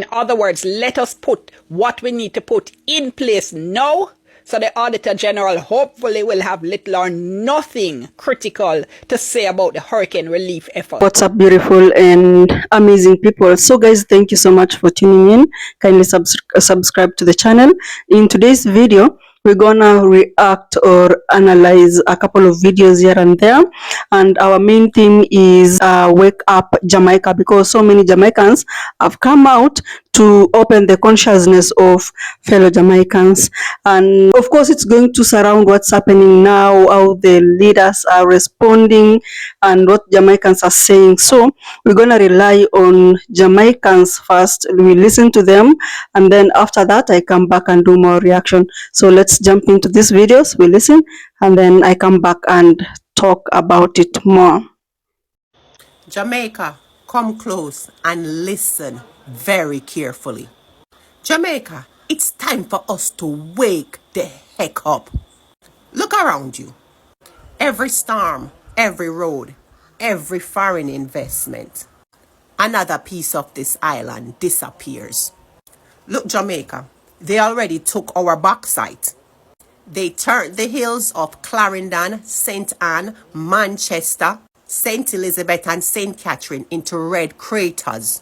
In other words, let us put what we need to put in place now, so the Auditor General hopefully will have little or nothing critical to say about the hurricane relief effort. What's up, beautiful and amazing people? So guys, thank you so much for tuning in. Kindly subscribe to the channel. In today's video, we're gonna react or analyze a couple of videos here and there, and our main theme is wake up Jamaica, because so many Jamaicans have come out to open the consciousness of fellow Jamaicans. And of course, it's going to surround what's happening now, how the leaders are responding, and what Jamaicans are saying. So we're going to rely on Jamaicans first. We listen to them, and then after that, I come back and do more reaction. So let's jump into these videos. We listen, and then I come back and talk about it more. Jamaica, come close and listen very carefully. Jamaica, it's time for us to wake the heck up. Look around you. Every storm, every road, every foreign investment, another piece of this island disappears. Look, Jamaica, they already took our bauxite. They turned the hills of Clarendon, St. Anne, Manchester, St. Elizabeth and St. Catherine into red craters.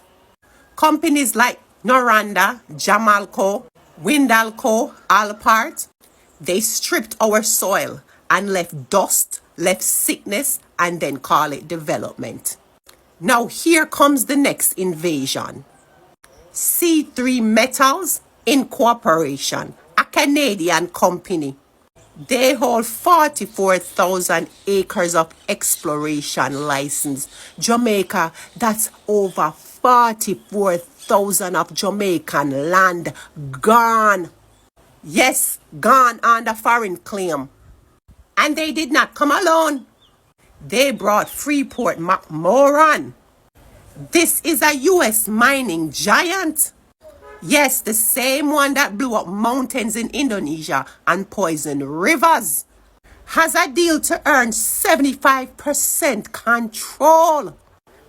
Companies like Noranda, Jamalco, Windalco, Alpart, they stripped our soil and left dust, left sickness, and then call it development. Now here comes the next invasion. C3 Metals Incorporation, a Canadian company. They hold 44,000 acres of exploration license. Jamaica, that's over 44,000 of Jamaican land gone. Yes, gone under foreign claim. And they did not come alone. They brought Freeport McMoran. This is a U.S. mining giant. Yes, the same one that blew up mountains in Indonesia and poisoned rivers. Has a deal to earn 75% control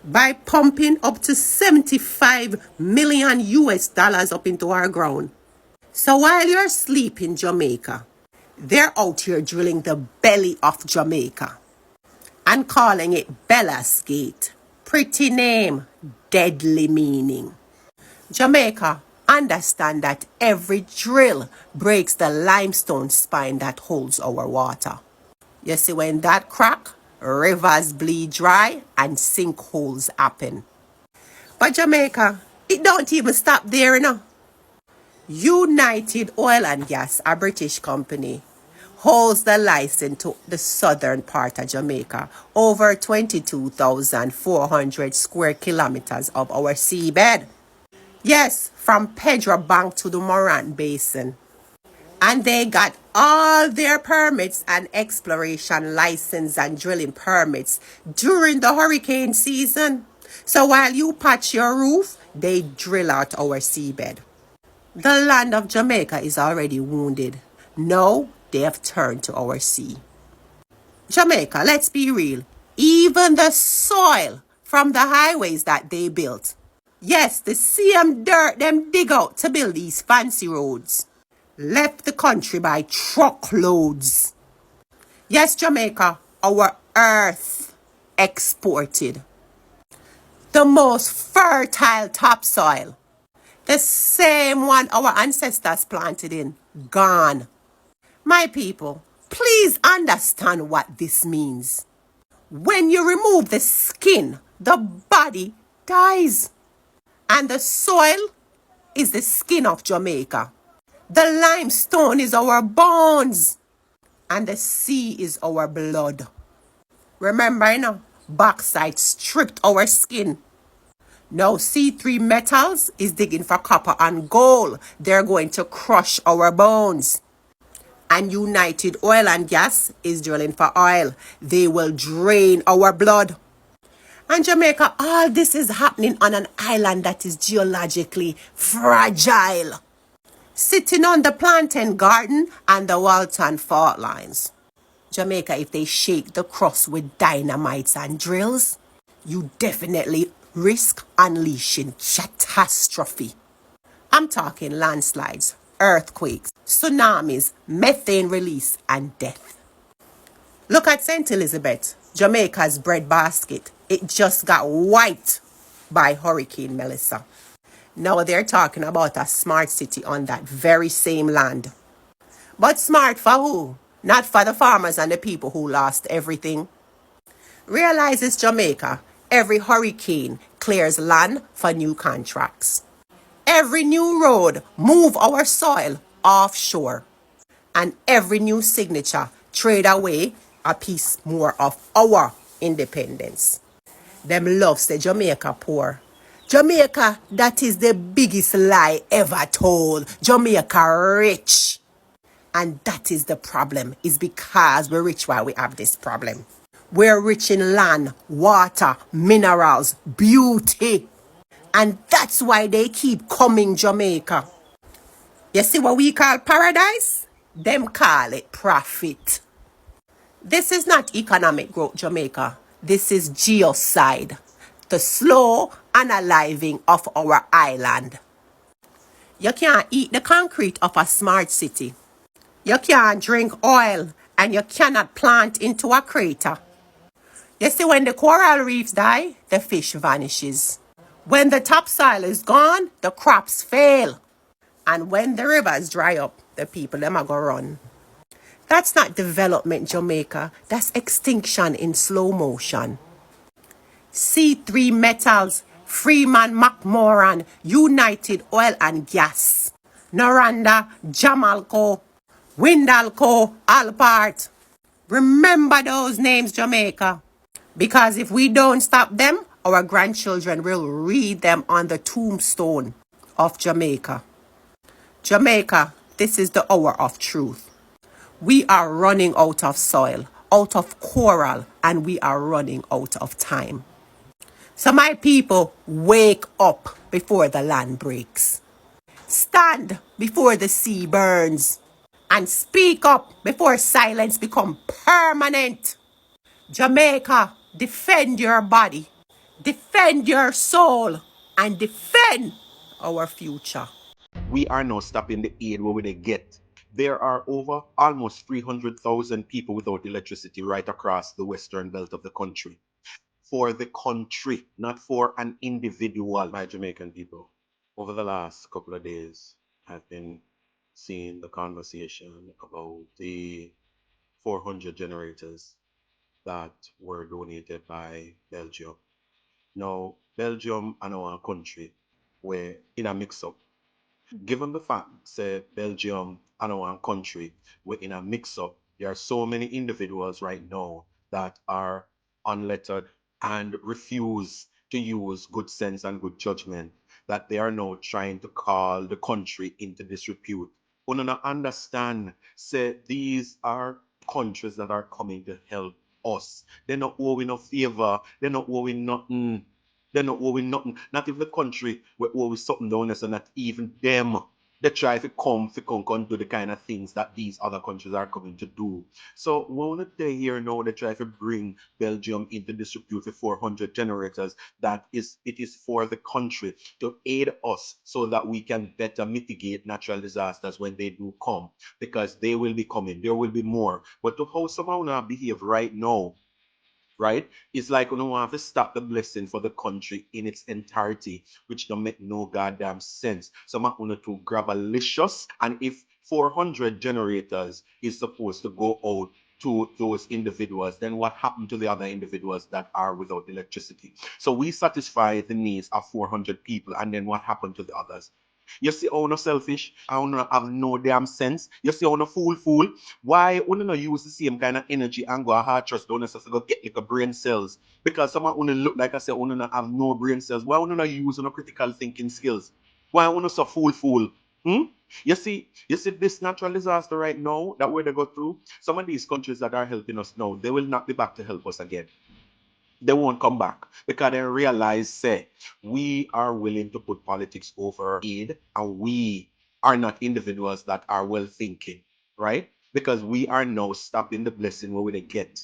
by pumping up to 75 million US dollars up into our ground. So while you're sleeping, Jamaica, they're out here drilling the belly of Jamaica and calling it Bella's Gate. Pretty name, deadly meaning. Jamaica, understand that every drill breaks the limestone spine that holds our water. You see, when that crack, rivers bleed dry and sinkholes happen. But Jamaica, it don't even stop there, you know. United Oil and Gas, a British company, holds the license to the southern part of Jamaica, over 22,400 square kilometers of our seabed. Yes, from Pedro Bank to the Morant Basin. And they got all their permits and exploration license and drilling permits during the hurricane season. So while you patch your roof, they drill out our seabed. The land of Jamaica is already wounded. Now they have turned to our sea. Jamaica, let's be real. Even the soil from the highways that they built. Yes, the same dirt them dig out to build these fancy roads. Left the country by truckloads. Yes, Jamaica, our earth exported. The most fertile topsoil. The same one our ancestors planted in, gone. My people, please understand what this means. When you remove the skin, the body dies. And the soil is the skin of Jamaica. The limestone is our bones. And the sea is our blood. Remember, you know, bauxite stripped our skin. Now C3 Metals is digging for copper and gold. They're going to crush our bones. And United Oil and Gas is drilling for oil. They will drain our blood. And Jamaica, all this is happening on an island that is geologically fragile. Sitting on the Plantain Garden and the Walton fault lines. Jamaica, if they shake the crust with dynamites and drills, you definitely risk unleashing catastrophe. I'm talking landslides, earthquakes, tsunamis, methane release, and death. Look at St. Elizabeth, Jamaica's breadbasket. It just got wiped by Hurricane Melissa. Now they're talking about a smart city on that very same land. But smart for who? Not for the farmers and the people who lost everything. Realize it's Jamaica. Every hurricane clears land for new contracts. Every new road move our soil offshore. And every new signature trade away a piece more of our independence. Them love say Jamaica poor. Jamaica, that is the biggest lie ever told. Jamaica rich. And that is the problem. Is because we're rich why we have this problem. We're rich in land, water, minerals, beauty. And that's why they keep coming Jamaica. You see what we call paradise? Them call it profit. This is not economic growth, Jamaica. This is genocide. The slow unaliving of our island. You can't eat the concrete of a smart city. You can't drink oil and you cannot plant into a crater. You see, when the coral reefs die, the fish vanishes. When the topsoil is gone, the crops fail. And when the rivers dry up, the people them are gonna run. That's not development, Jamaica. That's extinction in slow motion. C3 Metals, Freeman McMoran, United Oil and Gas, Noranda, Jamalco, Windalco, Alpart. Remember those names, Jamaica. Because if we don't stop them, our grandchildren will read them on the tombstone of Jamaica. Jamaica, this is the hour of truth. We are running out of soil, out of coral, and we are running out of time. So my people, wake up before the land breaks. Stand before the sea burns. And speak up before silence become permanent. Jamaica, defend your body, defend your soul, and defend our future. We are now stopping the aid where they get. There are over almost 300,000 people without electricity right across the western belt of the country. For the country, not for an individual. My Jamaican people, over the last couple of days, I've been seeing the conversation about the 400 generators that were donated by Belgium. Now, Belgium and our country were in a mix up. Given the fact, say, Belgium and our country, we're in a mix up, there are so many individuals right now that are unlettered and refuse to use good sense and good judgment that they are now trying to call the country into disrepute. We don't understand, say, these are countries that are coming to help us. They're not owing no favor, they're not owing nothing. They're not owing nothing. Not even the country where owe something down there, so not even them. They try to come do the kind of things that these other countries are coming to do. So when they here now, they try to bring Belgium into disrepute with 400 generators. It is for the country to aid us so that we can better mitigate natural disasters when they do come, because they will be coming. There will be more. But to how somehow now behave right now, right? It's like we don't want to stop the blessing for the country in its entirety, which don't make no goddamn sense. So I want to grab a licious, and if 400 generators is supposed to go out to those individuals, then what happened to the other individuals that are without electricity? So we satisfy the needs of 400 people, and then what happened to the others? You see how no selfish, how no have no damn sense. You see how no fool. Why wouldn't you use the same kind of energy and go a hard trust don't necessarily go get like a brain cells? Because someone only look like I said, only have no brain cells. Why wouldn't you use no critical thinking skills? Why wouldn't so fool? Hmm? You see this natural disaster right now that we're to go through. Some of these countries that are helping us now, they will not be back to help us again. They won't come back because they realize, say, we are willing to put politics over aid, and we are not individuals that are well thinking, right? Because we are now stopping the blessing where we get.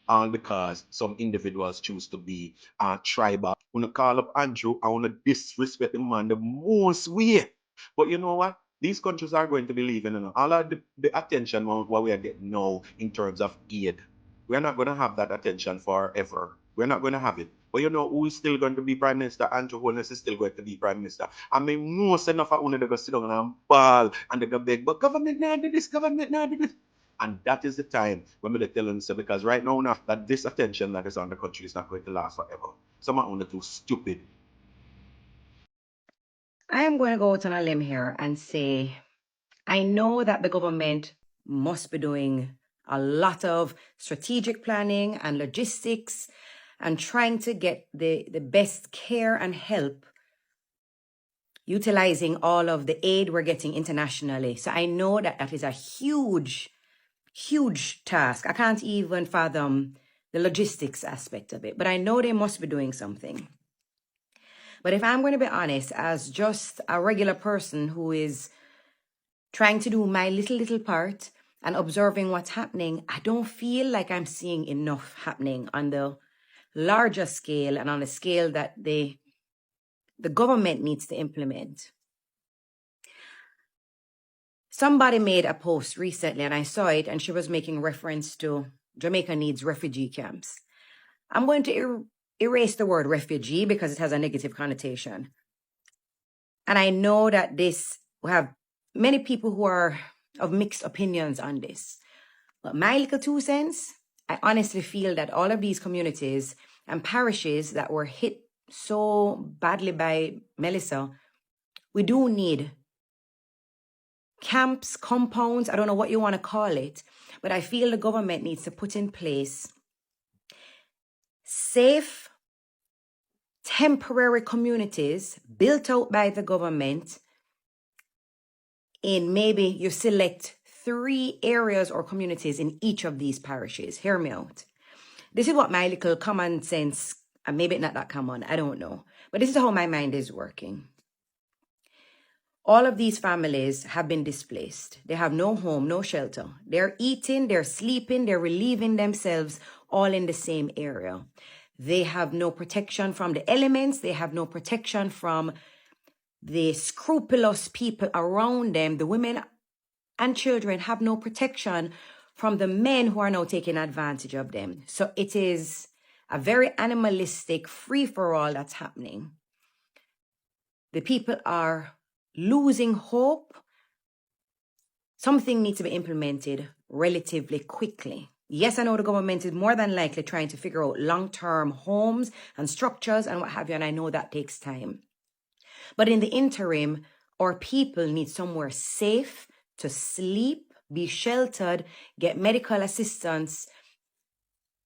And because some individuals choose to be tribal. When I call up Andrew, I want to disrespect the man the most way. But you know what? These countries are going to be leaving. All of the attention what we are getting now in terms of aid, we're not going to have that attention forever. We're not going to have it. But you know who is still going to be Prime Minister? Andrew Holness is still going to be Prime Minister. I mean, most enough of only they go sit down and ball and they go beg, but government now do this, government now do this. And that is the time when we tell them so, because right now, that this attention that is on the country is not going to last forever. Some are only too stupid. I am going to go out on a limb here and say I know that the government must be doing a lot of strategic planning and logistics and trying to get the best care and help utilizing all of the aid we're getting internationally. So I know that that is a huge, huge task. I can't even fathom the logistics aspect of it, but I know they must be doing something. But if I'm going to be honest, as just a regular person who is trying to do my little part and observing what's happening, I don't feel like I'm seeing enough happening on the larger scale and on a scale that the government needs to implement. Somebody made a post recently and I saw it, and she was making reference to Jamaica needs refugee camps. I'm going to erase the word refugee because it has a negative connotation. And I know that this will have many people who are of mixed opinions on this. But my little 2 cents, I honestly feel that all of these communities and parishes that were hit so badly by Melissa, we do need camps, compounds, I don't know what you want to call it, but I feel the government needs to put in place safe, temporary communities built out by the government in maybe you select 3 areas or communities in each of these parishes. Hear me out. This is what my little common sense, and maybe not that common, I don't know, but this is how my mind is working. All of these families have been displaced. They have no home, no shelter. They're eating, they're sleeping, they're relieving themselves all in the same area. They have no protection from the elements. They have no protection from the scrupulous people around them. The women and children have no protection from the men who are now taking advantage of them. So it is a very animalistic free-for-all that's happening. The people are losing hope. Something needs to be implemented relatively quickly. Yes, I know the government is more than likely trying to figure out long-term homes and structures and what have you, and I know that takes time. But in the interim, our people need somewhere safe to sleep, be sheltered, get medical assistance,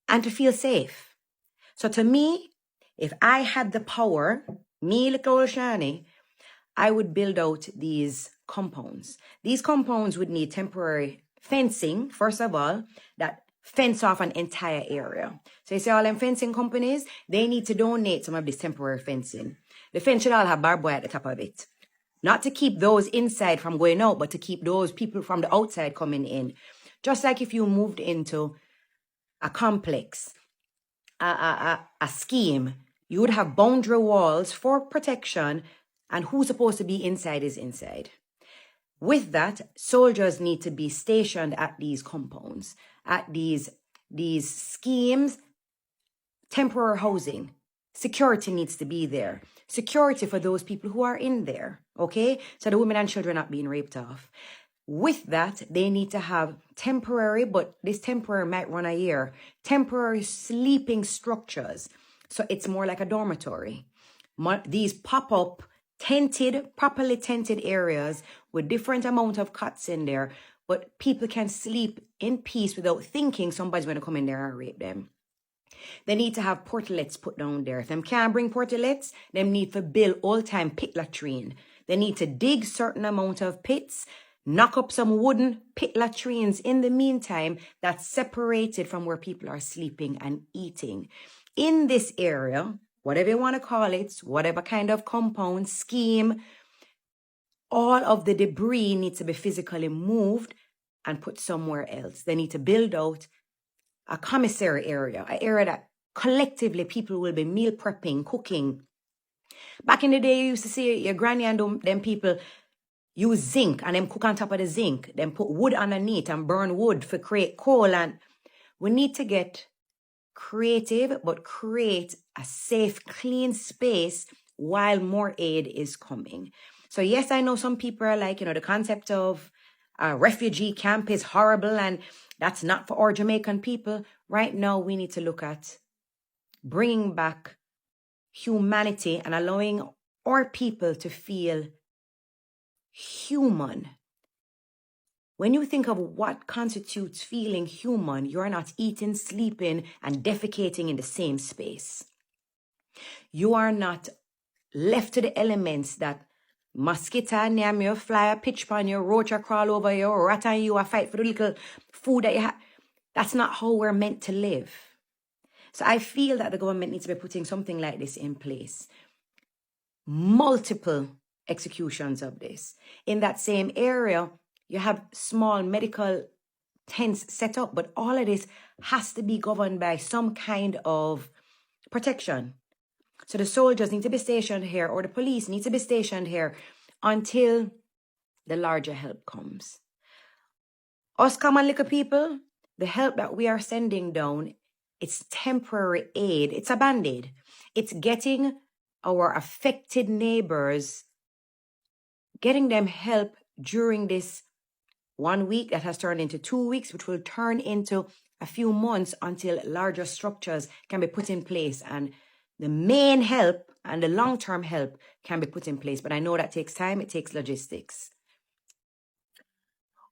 and to feel safe. So to me, if I had the power, me, little Shani, I would build out these compounds. These compounds would need temporary fencing, first of all, that fence off an entire area. So you see all them fencing companies, they need to donate some of this temporary fencing. The fence should all have barbed wire at the top of it. Not to keep those inside from going out, but to keep those people from the outside coming in. Just like if you moved into a complex, a scheme, you would have boundary walls for protection, and who's supposed to be inside is inside. With that, soldiers need to be stationed at these compounds, at these schemes, temporary housing. Security needs to be there. Security for those people who are in there, okay? So the women and children are not being raped off. With that, they need to have temporary, but this temporary might run a year, temporary sleeping structures. So it's more like a dormitory. These pop-up tented, properly tented areas with different amount of cots in there, but people can sleep in peace without thinking somebody's going to come in there and rape them. They need to have portlets put down there. If them can't bring portlets, they need to build old-time pit latrine. They need to dig certain amount of pits, knock up some wooden pit latrines in the meantime that's separated from where people are sleeping and eating. In this area, whatever you want to call it, whatever kind of compound, scheme, all of the debris needs to be physically moved and put somewhere else. They need to build out a commissary area, an area that collectively people will be meal prepping, cooking. Back in the day, you used to see your granny and them people use zinc and then cook on top of the zinc, then put wood underneath and burn wood for create coal. And we need to get creative, but create a safe, clean space while more aid is coming. So yes, I know some people are like, the concept of a refugee camp is horrible and that's not for our Jamaican people. Right now, we need to look at bringing back humanity and allowing our people to feel human. When you think of what constitutes feeling human, you're not eating, sleeping, and defecating in the same space. You are not left to the elements that mosquito near you, fly a pitch on you, roach a crawl over you, rat on you, a fight for the little food that you have. That's not how we're meant to live. So I feel that the government needs to be putting something like this in place. Multiple executions of this. In that same area, you have small medical tents set up, but all of this has to be governed by some kind of protection. So the soldiers need to be stationed here, or the police need to be stationed here until the larger help comes. Us common little people, the help that we are sending down, it's temporary aid. It's a band-aid. It's getting our affected neighbors, getting them help during this 1 week that has turned into 2 weeks, which will turn into a few months until larger structures can be put in place and the main help and the long-term help can be put in place. But I know that takes time. It takes logistics.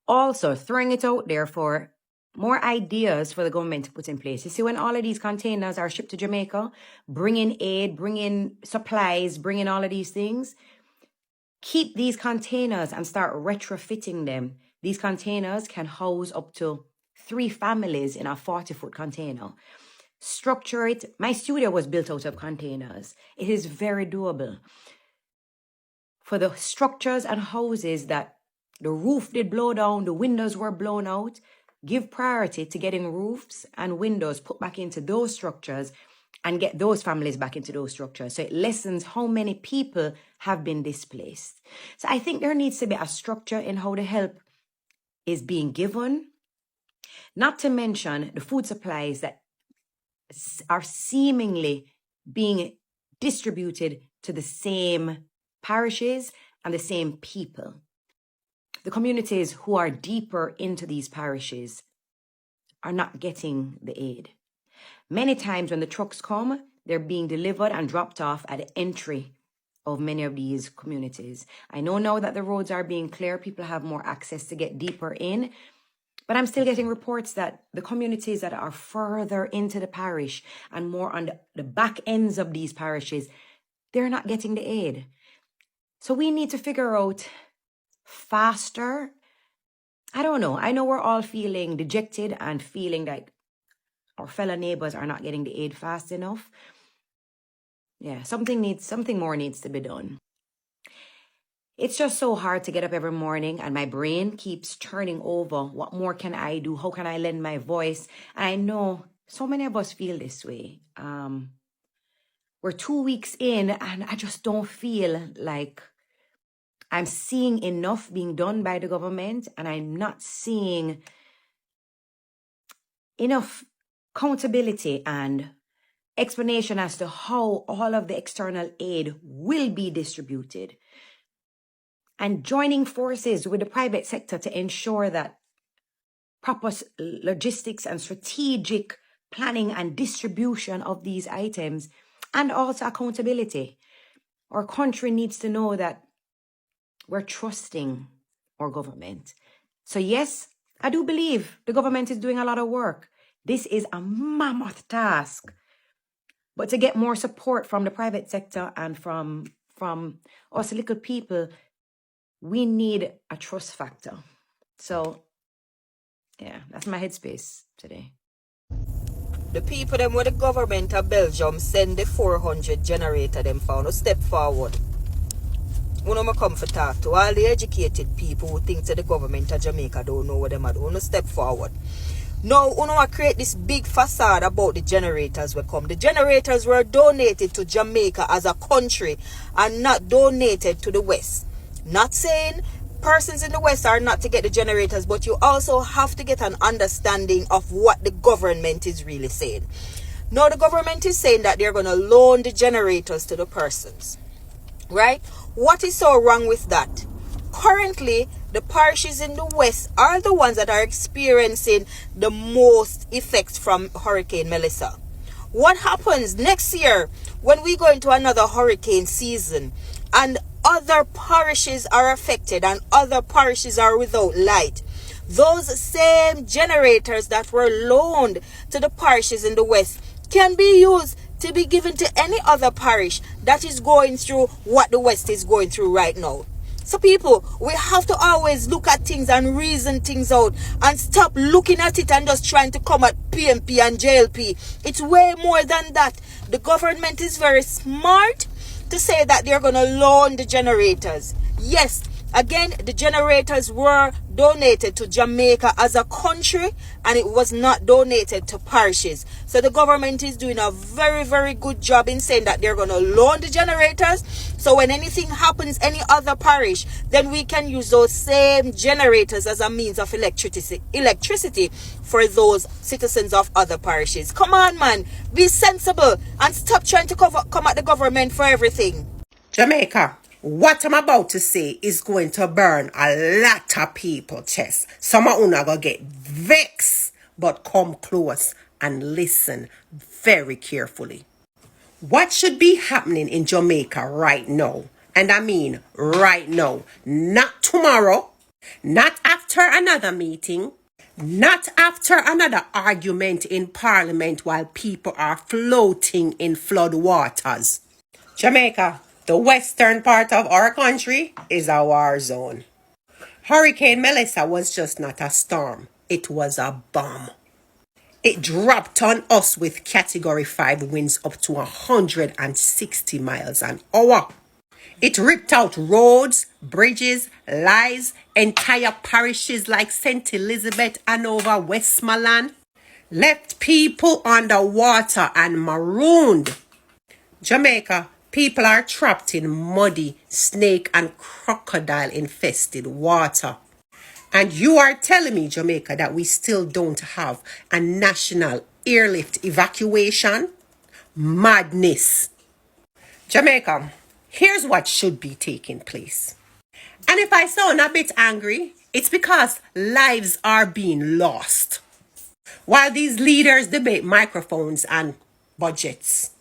Also, throwing it out there for more ideas for the government to put in place. You see, when all of these containers are shipped to Jamaica, bringing aid, bringing supplies, bringing all of these things, keep these containers and start retrofitting them. These containers can house up to 3 families in a 40-foot container. Structure it. My studio was built out of containers. It is very doable. For the structures and houses that the roof did blow down, the windows were blown out, give priority to getting roofs and windows put back into those structures and get those families back into those structures. So it lessens how many people have been displaced. So I think there needs to be a structure in how the help is being given, not to mention the food supplies that are seemingly being distributed to the same parishes and the same people. The communities who are deeper into these parishes are not getting the aid. Many times when the trucks come, they're being delivered and dropped off at the entry of many of these communities. I know now that the roads are being clear, people have more access to get deeper in, but I'm still getting reports that the communities that are further into the parish and more on the back ends of these parishes, they're not getting the aid. So we need to figure out faster. I don't know. I know we're all feeling dejected and feeling like our fellow neighbors are not getting the aid fast enough. Yeah, something more needs to be done. It's just so hard to get up every morning and my brain keeps turning over. What more can I do? How can I lend my voice? And I know so many of us feel this way. We're 2 weeks in and I just don't feel like I'm seeing enough being done by the government, and I'm not seeing enough accountability and explanation as to how all of the external aid will be distributed, and joining forces with the private sector to ensure that proper logistics and strategic planning and distribution of these items, and also accountability. Our country needs to know that we're trusting our government. So yes, I do believe the government is doing a lot of work. This is a mammoth task. But to get more support from the private sector and from us little people, we need a trust factor. So yeah, that's my headspace today. The people them where the government of Belgium send the 400 generator them found a step forward. When I come for talk to all the educated people who think that the government of Jamaica don't know what them are doing, step forward. Now, I create this big facade about the generators will come. The generators were donated to Jamaica as a country and not donated to the West. Not saying persons in the West are not to get the generators, but you also have to get an understanding of what the government is really saying. Now, the government is saying that they're going to loan the generators to the persons, right? What is so wrong with that? Currently, the parishes in the West are the ones that are experiencing the most effects from Hurricane Melissa. What happens next year when we go into another hurricane season and other parishes are affected and other parishes are without light? Those same generators that were loaned to the parishes in the West can be used to be given to any other parish that is going through what the West is going through right now. So people, we have to always look at things and reason things out and stop looking at it and just trying to come at PMP and JLP. It's way more than that. The government is very smart to say that they're going to loan the generators. Yes, again, the generators were donated to Jamaica as a country and it was not donated to parishes. So the government is doing a very, very good job in saying that they're going to loan the generators. So when anything happens, any other parish, then we can use those same generators as a means of electricity for those citizens of other parishes. Come on, man. Be sensible and stop trying to come at the government for everything. Jamaica, what I'm about to say is going to burn a lot of people's chest. Some of you are going to get vexed, but come close and listen very carefully. What should be happening in Jamaica right now? And I mean right now. Not tomorrow. Not after another meeting. Not after another argument in Parliament while people are floating in flood waters. Jamaica, the western part of our country is a war zone. Hurricane Melissa was just not a storm. It was a bomb. It dropped on us with Category 5 winds up to 160 miles an hour. It ripped out roads, bridges, lives, entire parishes like St. Elizabeth, Hanover, Westmoreland. Left people underwater and marooned. Jamaica, people are trapped in muddy, snake and crocodile infested water. And you are telling me, Jamaica, that we still don't have a national airlift evacuation? Madness. Jamaica, here's what should be taking place. And if I sound a bit angry, it's because lives are being lost while these leaders debate microphones and budgets.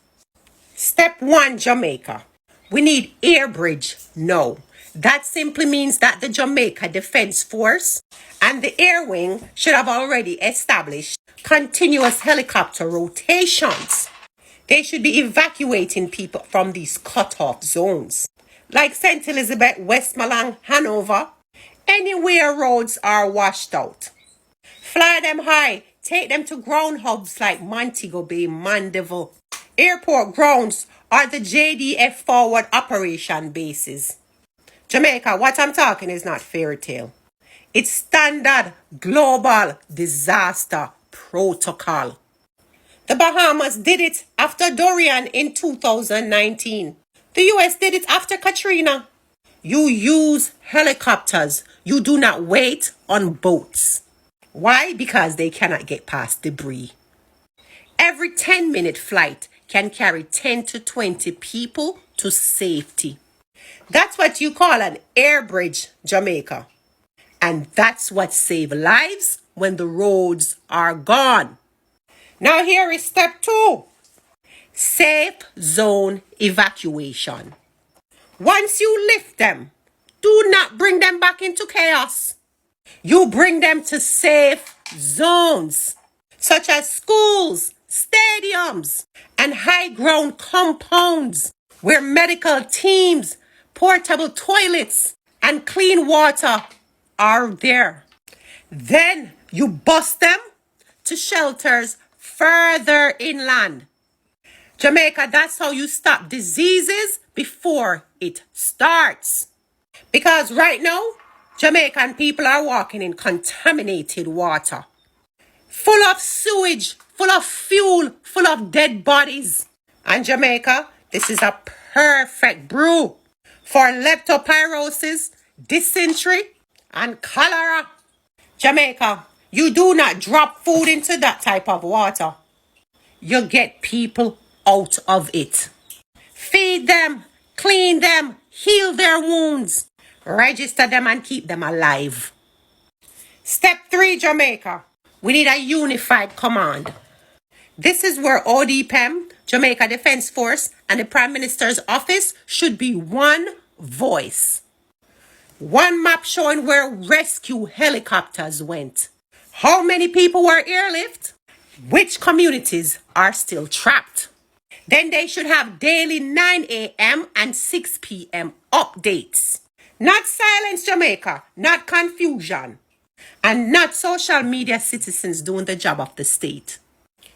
Step 1, Jamaica. We need air bridge now. That simply means that the Jamaica Defense Force and the Air Wing should have already established continuous helicopter rotations. They should be evacuating people from these cut-off zones, like St. Elizabeth, Westmoreland, Hanover, anywhere roads are washed out. Fly them high, take them to ground hubs like Montego Bay, Mandeville, airport grounds, or the JDF forward operation bases. Jamaica, what I'm talking is not fairy tale. It's standard global disaster protocol. The Bahamas did it after Dorian in 2019. The US did it after Katrina. You use helicopters. You do not wait on boats. Why? Because they cannot get past debris. Every 10-minute flight can carry 10 to 20 people to safety. That's what you call an air bridge, Jamaica. And that's what saves lives when the roads are gone. Now here is step 2. Safe zone evacuation. Once you lift them, do not bring them back into chaos. You bring them to safe zones, such as schools, stadiums, and high ground compounds where medical teams, portable toilets, and clean water are there. Then you bus them to shelters further inland. Jamaica, that's how you stop diseases before it starts. Because right now, Jamaican people are walking in contaminated water, full of sewage, full of fuel, full of dead bodies. And Jamaica, this is a perfect brew for leptospirosis, dysentery, and cholera. Jamaica, you do not drop food into that type of water. You get people out of it. Feed them, clean them, heal their wounds, register them and keep them alive. Step 3, Jamaica. We need a unified command. This is where ODPEM, Jamaica Defense Force, and the Prime Minister's office should be one voice. One map showing where rescue helicopters went. How many people were airlifted? Which communities are still trapped? Then they should have daily 9 a.m. and 6 p.m. updates. Not silence, Jamaica, not confusion, and not social media citizens doing the job of the state.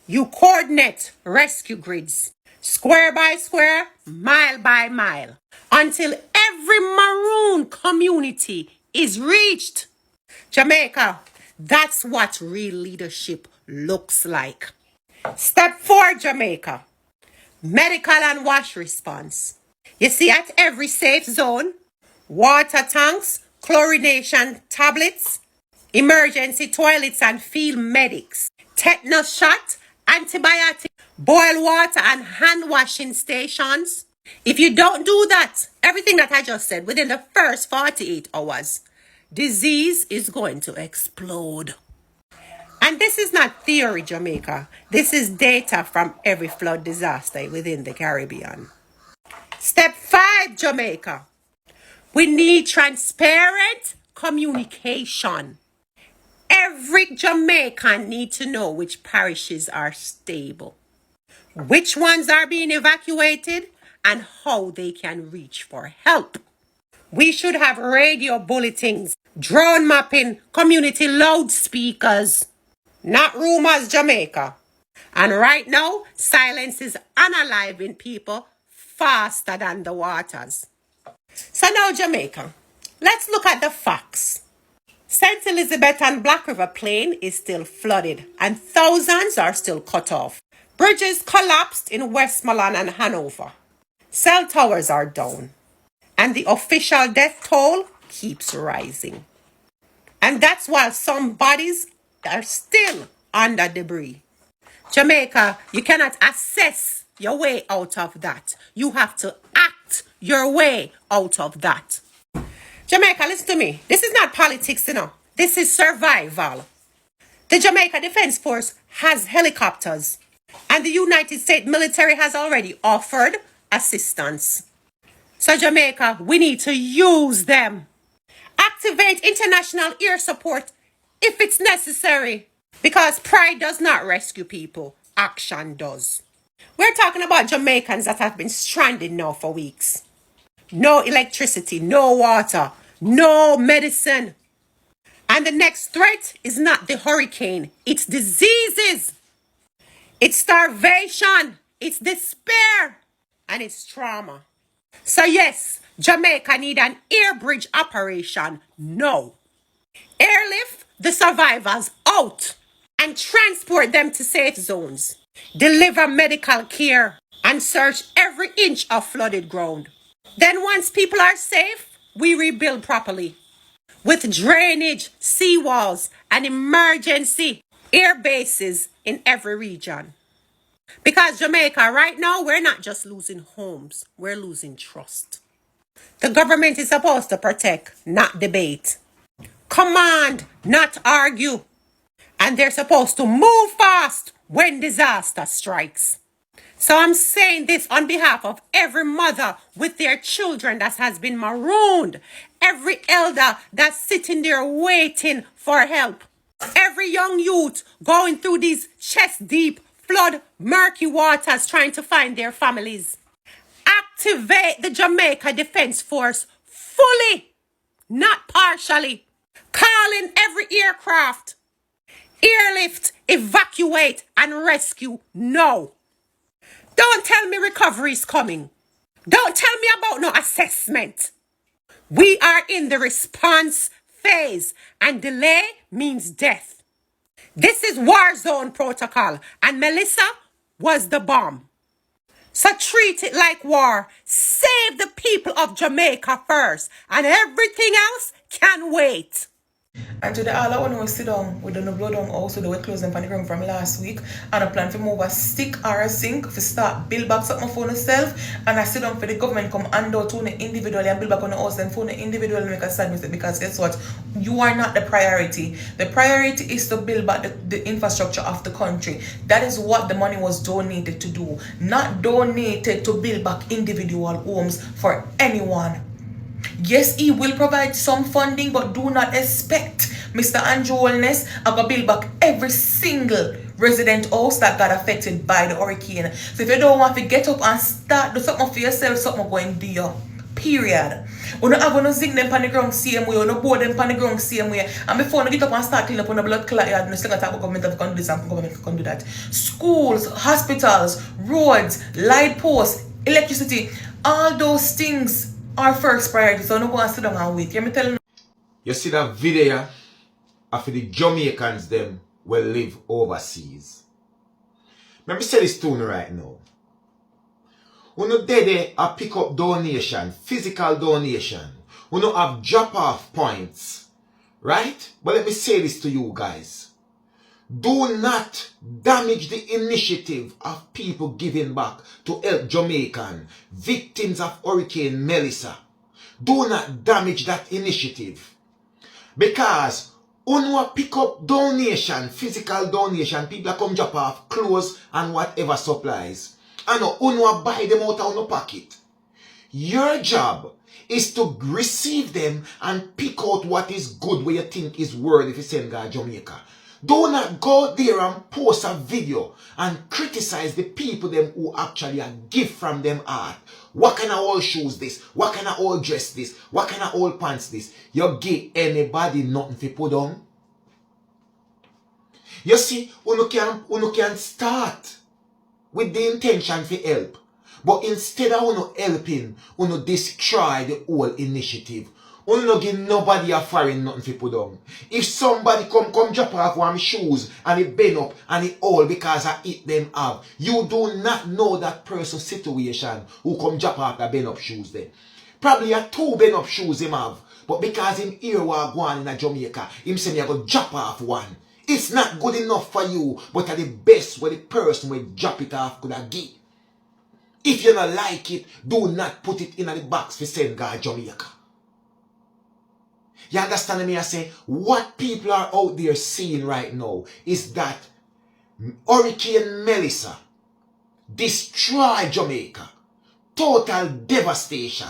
You coordinate rescue grids, square by square, mile by mile, until every maroon community is reached. Jamaica, that's what real leadership looks like. Step 4, Jamaica. Medical and wash response. You see, at every safe zone, water tanks, chlorination tablets, emergency toilets and field medics, tetanus shot, antibiotic, boil water and hand washing stations. If you don't do that, everything that I just said within the first 48 hours, disease is going to explode. And this is not theory, Jamaica. This is data from every flood disaster within the Caribbean. Step 5, Jamaica. We need transparent communication. Every Jamaican needs to know which parishes are stable, which ones are being evacuated, and how they can reach for help. We should have radio bulletins, drone mapping, community loudspeakers. Not rumors, Jamaica. And right now, silence is unaliving people faster than the waters. So now, Jamaica, let's look at the facts. St. Elizabeth and Black River Plain is still flooded and thousands are still cut off. Bridges collapsed in Westmoreland and Hanover. Cell towers are down. And the official death toll keeps rising. And that's while some bodies are still under debris. Jamaica, you cannot assess your way out of that. You have to act your way out of that. Jamaica, listen to me. This is not politics, you know. This is survival. The Jamaica Defense Force has helicopters, and the United States military has already offered assistance. So Jamaica, we need to use them. Activate international air support if it's necessary. Because pride does not rescue people. Action does. We're talking about Jamaicans that have been stranded now for weeks. No electricity, no water, no medicine. And the next threat is not the hurricane. It's diseases. It's starvation. It's despair. And it's trauma. So yes, Jamaica need an air bridge operation now. Airlift the survivors out and transport them to safe zones. Deliver medical care and search every inch of flooded ground. Then once people are safe, we rebuild properly. With drainage, seawalls, and emergency air bases in every region. Because Jamaica, right now, we're not just losing homes, we're losing trust. The government is supposed to protect, not debate. Command, not argue. And they're supposed to move fast when disaster strikes. So I'm saying this on behalf of every mother with their children that has been marooned. Every elder that's sitting there waiting for help. Every young youth going through these chest-deep, flood, murky waters trying to find their families. Activate the Jamaica Defense Force fully, not partially. Call in every aircraft. Airlift, evacuate, and rescue now. Don't tell me recovery is coming. Don't tell me about no assessment. We are in the response phase, and delay means death. This is war zone protocol, and Melissa was the bomb. So treat it like war. Save the people of Jamaica first, and everything else Can wait. And today all I want to sit down with the blow down house with the wet clothes and ground from last week, and I plan to move a stick or a sink to start build back up my phone itself, and I sit down for the government come hand out to individually and build back on the house and phone individually make a sad mistake, because guess what? You are not the priority. The priority is to build back the infrastructure of the country. That is what the money was donated to do, not donated to build back individual homes for anyone. Yes, he will provide some funding, but do not expect Mr. Andrew Wellness to build back every single resident house that got affected by the hurricane. So if you don't want to get up and start do something for yourself, something going to do you. Period. You don't have no zinc them on the ground same way, you don't board them on the ground same way. And before you get up and start cleaning up on the blood clot, you have to talk about government that can do this and government can do that. Schools, hospitals, roads, light posts, electricity, all those things our first priority, so no go and sit down and wait. Me tell you. You see that video of the Jamaicans them will live overseas. Let me say this to you right now. When you there a pick up donation, physical donation, when you have drop off points, right? But let me say this to you guys. Do not damage the initiative of people giving back to help Jamaican victims of Hurricane Melissa. Do not damage that initiative. Because when pick up donation, physical donation, people come drop off clothes and whatever supplies. And when buy them out of your pocket. Your job is to receive them and pick out what is good where you think is worthy if you send to Jamaica. Do not go there and post a video and criticize the people them who actually give from them art. What kind of old shoes this? What kind of old dress this? What kind of old pants this? You give anybody nothing to put on. You see, you can start with the intention to help. But instead of helping, you destroy the whole initiative. You don't give nobody a foreign nothing to put on. If somebody come drop off one shoes and it bend up and it all because I eat them up, you do not know that person's situation who come drop off the bend up shoes there. Probably a 2 bend up shoes him have, but because him here was going in Jamaica, him say me I go drop off one. It's not good enough for you, but at the best where the person will drop it off could have give. If you don't like it, do not put it in the box for send to Jamaica. You understand me? I say, what people are out there seeing right now is that Hurricane Melissa destroyed Jamaica. Total devastation.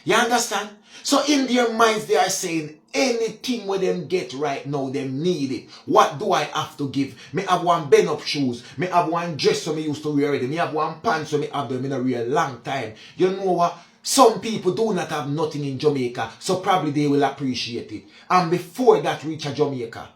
You understand? So in their minds they are saying, anything where them get right now, them need it. What do I have to give? Me have one bend up shoes. Me have one dress so me used to wear it. Me have one pants so me have them in a real long time. You know what? Some people do not have nothing in Jamaica, so probably they will appreciate it. And before that reach a Jamaica,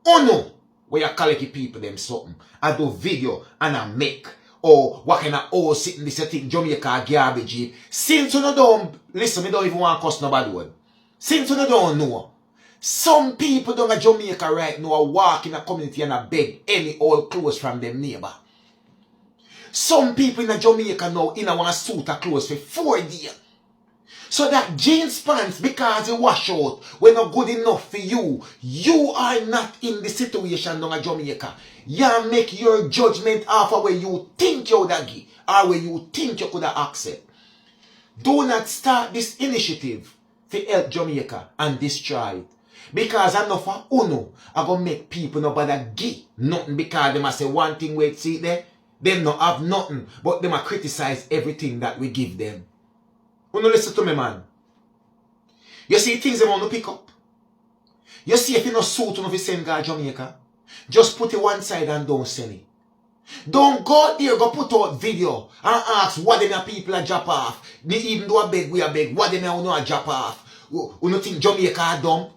oh no, where you collect people them something. I do video and I make. Or what kind of old sitting this thing Jamaica garbage. Since you don't listen, me don't even want to cuss nobody word. Since you don't know, some people down in Jamaica right now are walking in a community and a beg any old clothes from them neighbor. Some people in Jamaica now in a suit of clothes for 4 days. So that jeans pants, because you wash out, were not good enough for you. You are not in the situation down in Jamaica. You make your judgment off of where you think you would have give, or where you think you could have accept. Do not start this initiative to help Jamaica and destroy it. Because enough of uno are going to make people no bother give nothing because they must say one thing where see there. Them not have nothing, but them a criticize everything that we give them. You no listen to me, man. You see things them want to pick up. You see if you no suit you send to Jamaica, just put it one side and don't send it. Don't go there, go put out video and ask what them people are drop off. They even do a beg, we a beg, what them are drop off. You no think Jamaica are dumb?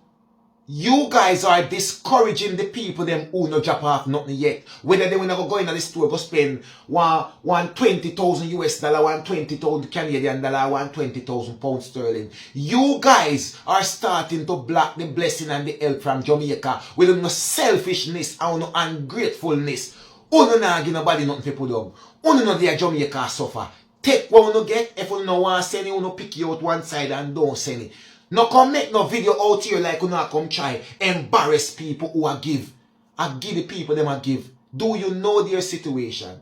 You guys are discouraging the people them who no drop off nothing yet. Whether they will go in the store, go spend one 20,000 US dollar, 120,000 Canadian dollar, 120,000 pounds sterling. You guys are starting to block the blessing and the help from Jamaica with no selfishness and no ungratefulness. Uno na give nobody nothing to put down. Uno no there Jamaica suffer. Take what you get. If you no want to send it, you pick you out one side and don't send it. No come make no video out here like you not come try embarrass people who are give. I give the people them a give. Do you know their situation?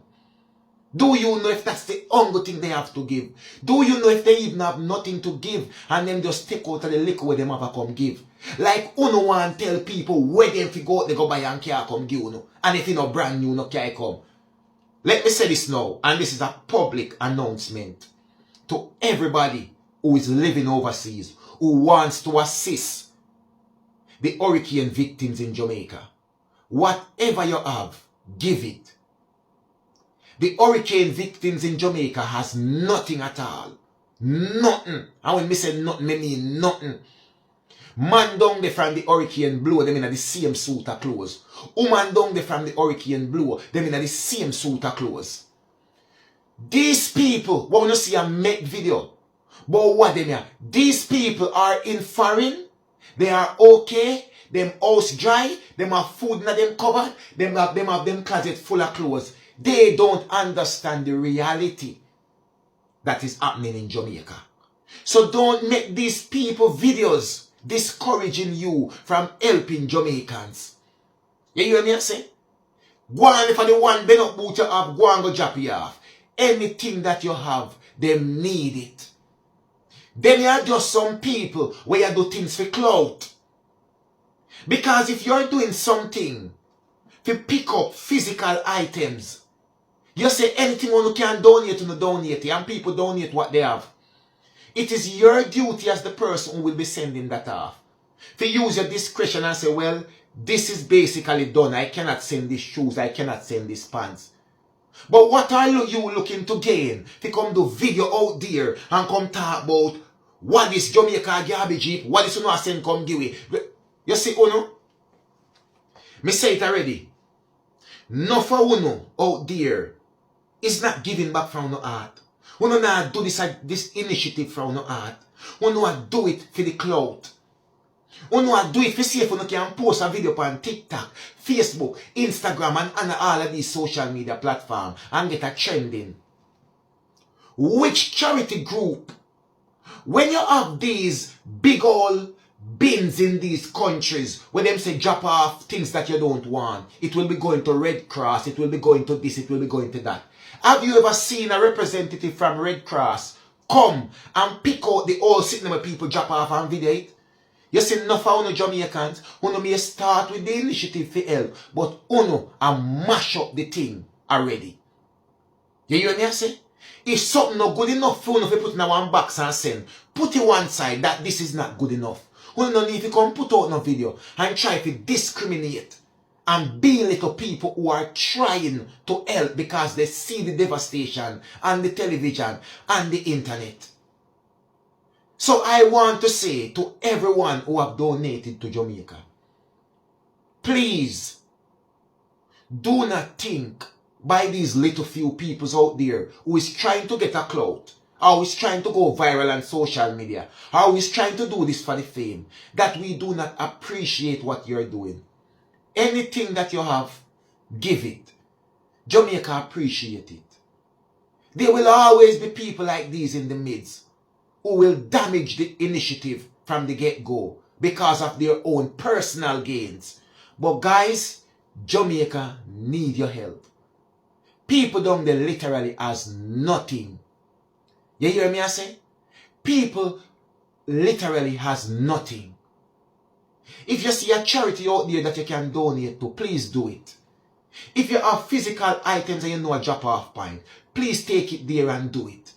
Do you know if that's the only thing they have to give? Do you know if they even have nothing to give and them just take out of the liquor where them have to come give? Like uno want tell people where them fi go out they go buy and can't come give uno. And if you know brand new no can't come. Let me say this now, and this is a public announcement to everybody who is living overseas, who wants to assist the hurricane victims in Jamaica. Whatever you have, give it. The hurricane victims in Jamaica has nothing at all. Nothing. And when me say nothing, me mean nothing. Man down there from the hurricane blow, them in the same suit of clothes. Woman down there from the hurricane blow, them in the same suit of clothes. These people, what you see a make video, but what them here? These people are in foreign, they are okay, them house dry, them have food in them cupboard, them have them closet full of clothes. They don't understand the reality that is happening in Jamaica. So don't make these people videos discouraging you from helping Jamaicans. You hear me say? Go on for the one been up boot you have, go and go drop you off. Anything that you have, them need it. Then you are just some people where you do things for clout. Because if you're doing something to pick up physical items, you say anything you can donate to donate, and people donate what they have. It is your duty as the person who will be sending that off. To use your discretion and say, well, this is basically done. I cannot send these shoes. I cannot send these pants. But what are you looking to gain? To come do video out there and come talk about what is Jamaica garbage heap, what is you know send come give it. You see, Uno? Me say it already. No for Uno out there is not giving back from no heart. Uno not do this initiative from no heart. Uno do it for the clout. Uno do it for see if you can post a video on TikTok, Facebook, Instagram, and all of these social media platforms and get a trending. Which charity group, when you have these big old bins in these countries where them say drop off things that you don't want, it will be going to Red Cross, it will be going to this, it will be going to that. Have you ever seen a representative from Red Cross come and pick out the old cinema people drop off and video it? You see, enough of Uno Jamaicans, Uno may start with the initiative for help, but Uno and mash up the thing already. You hear me I say? If something not good enough for Uno to put in one box and send, put it one side that this is not good enough. Uno no need to come put out no video and try to discriminate and belittle people who are trying to help because they see the devastation on the television and the internet. So I want to say to everyone who have donated to Jamaica, please do not think by these little few people out there who is trying to get a clout, or who is trying to go viral on social media, or who is trying to do this for the fame, that we do not appreciate what you're doing. Anything that you have, give it. Jamaica appreciate it. There will always be people like these in the midst who will damage the initiative from the get-go because of their own personal gains. But guys, Jamaica need your help. People down there literally has nothing. You hear me I say? People literally has nothing. If you see a charity out there that you can donate to, please do it. If you have physical items and you know a drop-off point, please take it there and do it.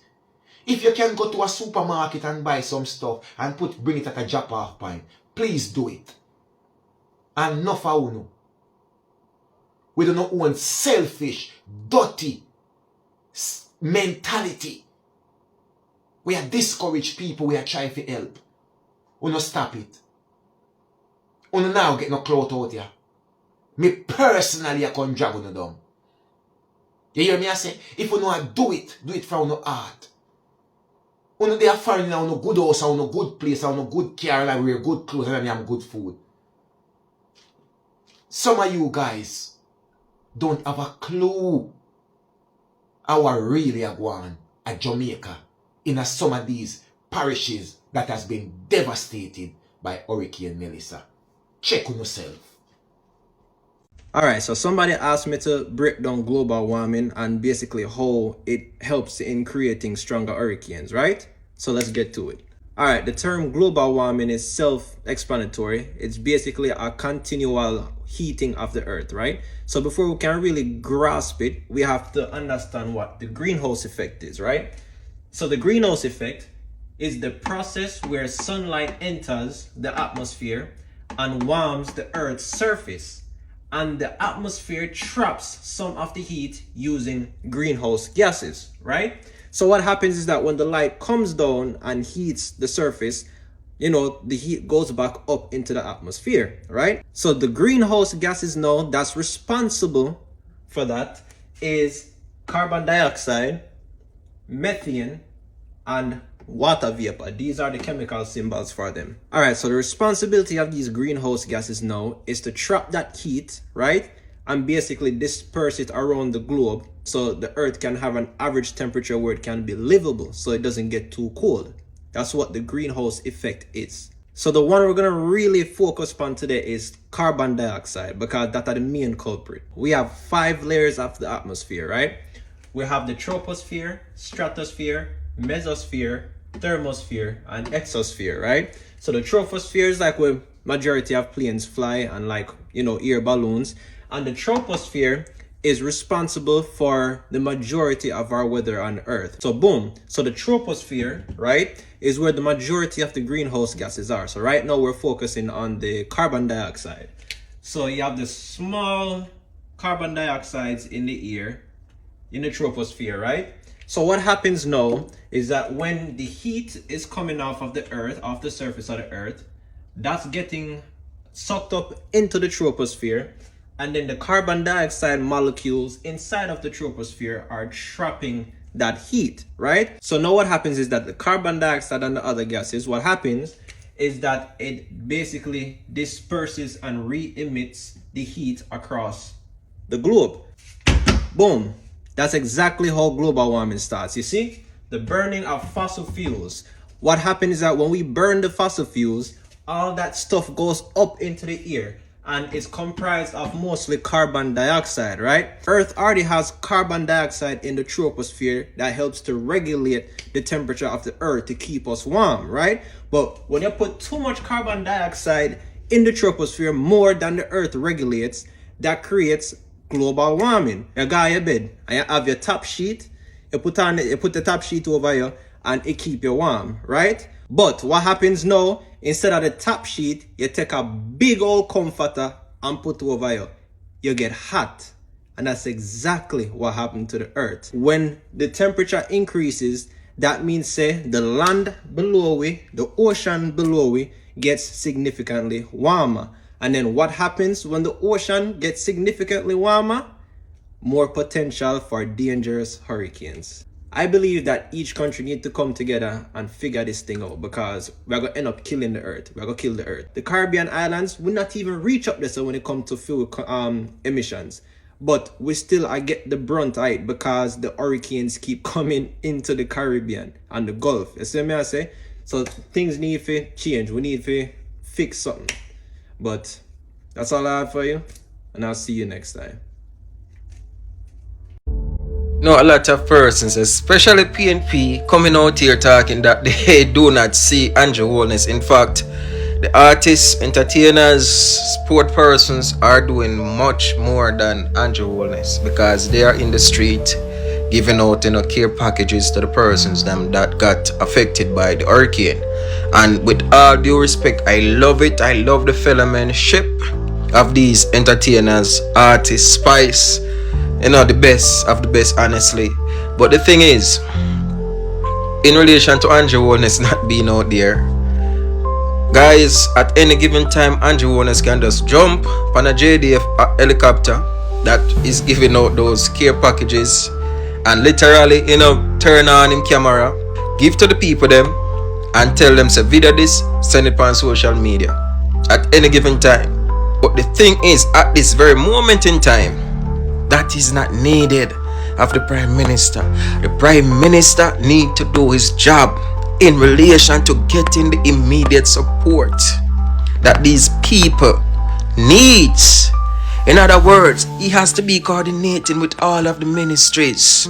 If you can go to a supermarket and buy some stuff and bring it at a drop-off point, please do it. And no for Uno. We do not want selfish, dirty mentality. We are discouraged people, we are trying to help. Uno stop it. Uno now get no clout out here. Me personally I can drag Uno down. You hear me I say? If you know do it for Uno heart. Uno they are foreign now, Uno good house, Uno good place, Uno good car, and wear good clothes and have good food. Some of you guys don't have a clue how I really are going at Jamaica in some of these parishes that has been devastated by Hurricane Melissa. Check on yourself. Alright, so somebody asked me to break down global warming and basically how it helps in creating stronger hurricanes, right? So let's get to it. Alright, the term global warming is self-explanatory. It's basically a continual heating of the earth, right? So before we can really grasp it, we have to understand what the greenhouse effect is, right? So the greenhouse effect is the process where sunlight enters the atmosphere and warms the earth's surface, and the atmosphere traps some of the heat using greenhouse gases, right? So what happens is that when the light comes down and heats the surface, the heat goes back up into the atmosphere, right? So the greenhouse gases now that's responsible for that is carbon dioxide, methane, and water vapor. These are the chemical symbols for them. All right, so the responsibility of these greenhouse gases now is to trap that heat, right? And basically disperse it around the globe so the earth can have an average temperature where it can be livable so it doesn't get too cold. That's what the greenhouse effect is. So the one we're going to really focus on today is carbon dioxide, because that's the main culprit. We have 5 layers of the atmosphere, right? We have the troposphere, stratosphere, mesosphere, thermosphere, and exosphere, right? So the troposphere is like where majority of planes fly and air balloons, and the troposphere is responsible for the majority of our weather on Earth. So boom, so the troposphere, right, is where the majority of the greenhouse gases are. So right now we're focusing on the carbon dioxide. So you have the small carbon dioxides in the air in the troposphere, right? So what happens now is that when the heat is coming off of the earth, off the surface of the earth, that's getting sucked up into the troposphere, and then the carbon dioxide molecules inside of the troposphere are trapping that heat, right? So now what happens is that the carbon dioxide and the other gases, what happens is that it basically disperses and re-emits the heat across the globe. Boom. That's exactly how global warming starts. You see, the burning of fossil fuels. What happens is that when we burn the fossil fuels, all that stuff goes up into the air, and it's comprised of mostly carbon dioxide, right? Earth already has carbon dioxide in the troposphere that helps to regulate the temperature of the earth to keep us warm, right? But when you put too much carbon dioxide in the troposphere, more than the earth regulates, that creates global warming. You go on your bed and you have your top sheet, you put the top sheet over you and it keep you warm, right? But what happens now, instead of the top sheet, you take a big old comforter and put over you. You get hot. And that's exactly what happened to the earth. When the temperature increases, that means say the land below we, the ocean below we gets significantly warmer. And then what happens when the ocean gets significantly warmer? More potential for dangerous hurricanes. I believe that each country needs to come together and figure this thing out, because we're going to end up killing the earth. We're going to kill the earth. The Caribbean islands will not even reach up there so when it comes to fuel emissions. But we still get the brunt of it because the hurricanes keep coming into the Caribbean and the Gulf. You see what I say? So things need to change. We need to fix something. But that's all I have for you, and I'll see you next time. A lot of persons, especially PNP, coming out here talking that they do not see Andrew Holness. In fact, the artists, entertainers, sport persons are doing much more than Andrew Holness, because they are in the street giving out care packages to the persons that got affected by the hurricane. And with all due respect, I love it. I love the fellowmanship of these entertainers, artists, spice, the best of the best, honestly. But the thing is, in relation to Andrew Holness not being out there, guys, at any given time, Andrew Holness can just jump on a JDF helicopter that is giving out those care packages and literally, turn on him camera, give to the people them, and tell them, say, video this, send it on social media at any given time. But the thing is, at this very moment in time, that is not needed of the Prime Minister. The Prime Minister need to do his job in relation to getting the immediate support that these people needs. In other words, he has to be coordinating with all of the ministries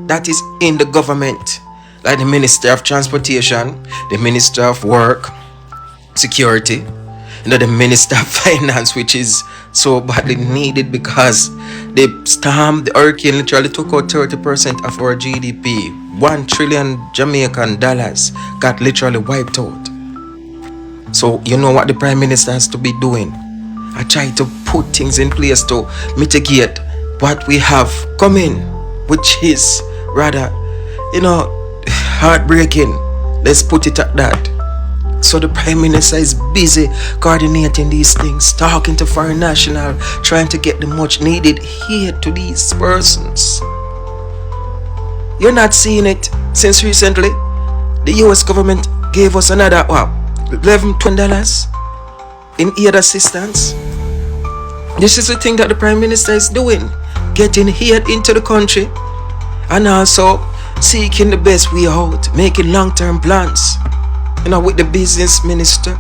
that is in the government, like the Minister of Transportation, the Minister of Work, Security, the Minister of Finance, which is so badly needed because the hurricane literally took out 30% of our GDP. 1 trillion Jamaican dollars got literally wiped out. So you know what the Prime Minister has to be doing? I try to put things in place to mitigate what we have coming, which is rather, heartbreaking. Let's put it at that. So the Prime Minister is busy coordinating these things, talking to foreign national, trying to get the much needed aid to these persons. You're not seeing it since recently. The US government gave us another $11-20 in aid assistance. This is the thing that the Prime Minister is doing, getting aid into the country and also seeking the best way out, making long-term plans. With the business minister.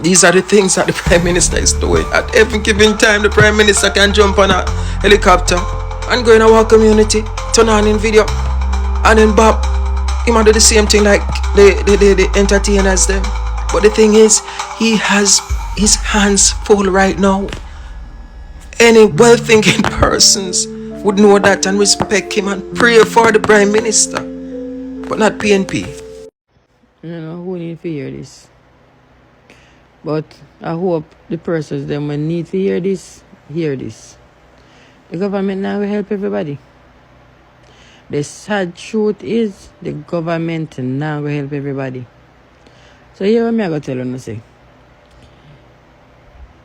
These are the things that the Prime Minister is doing. At every given time, the Prime Minister can jump on a helicopter and go in our community, turn on in video, and then Bob, he might do the same thing like the entertainers them. But the thing is, he has his hands full right now. Any well-thinking persons would know that and respect him and pray for the Prime Minister, but not PNP. I don't know who need to hear this. But I hope the persons that will need to hear this. The government now will help everybody. The sad truth is the government now will help everybody. So here what I go tell you say.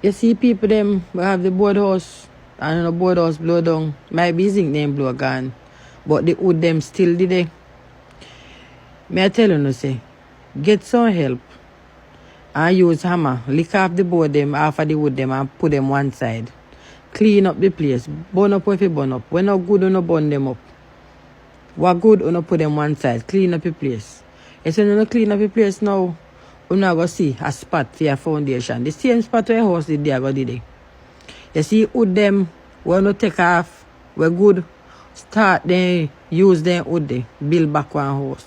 You see people them will have the boardhouse and the boardhouse blow down. My business name blow gone. But the wood them still did they. May I tell you say. Get some help and use hammer, lick off the board them, off of the wood them and put them one side. Clean up the place, burn up if you burn up. When not good, you no burn them up. What good, you no put them one side. Clean up the place. If you no clean up the place now, you not go see a spot for your foundation. The same spot where your house did there go did it. You see wood them, when you take off, we good, start then use them wood they, build back one house.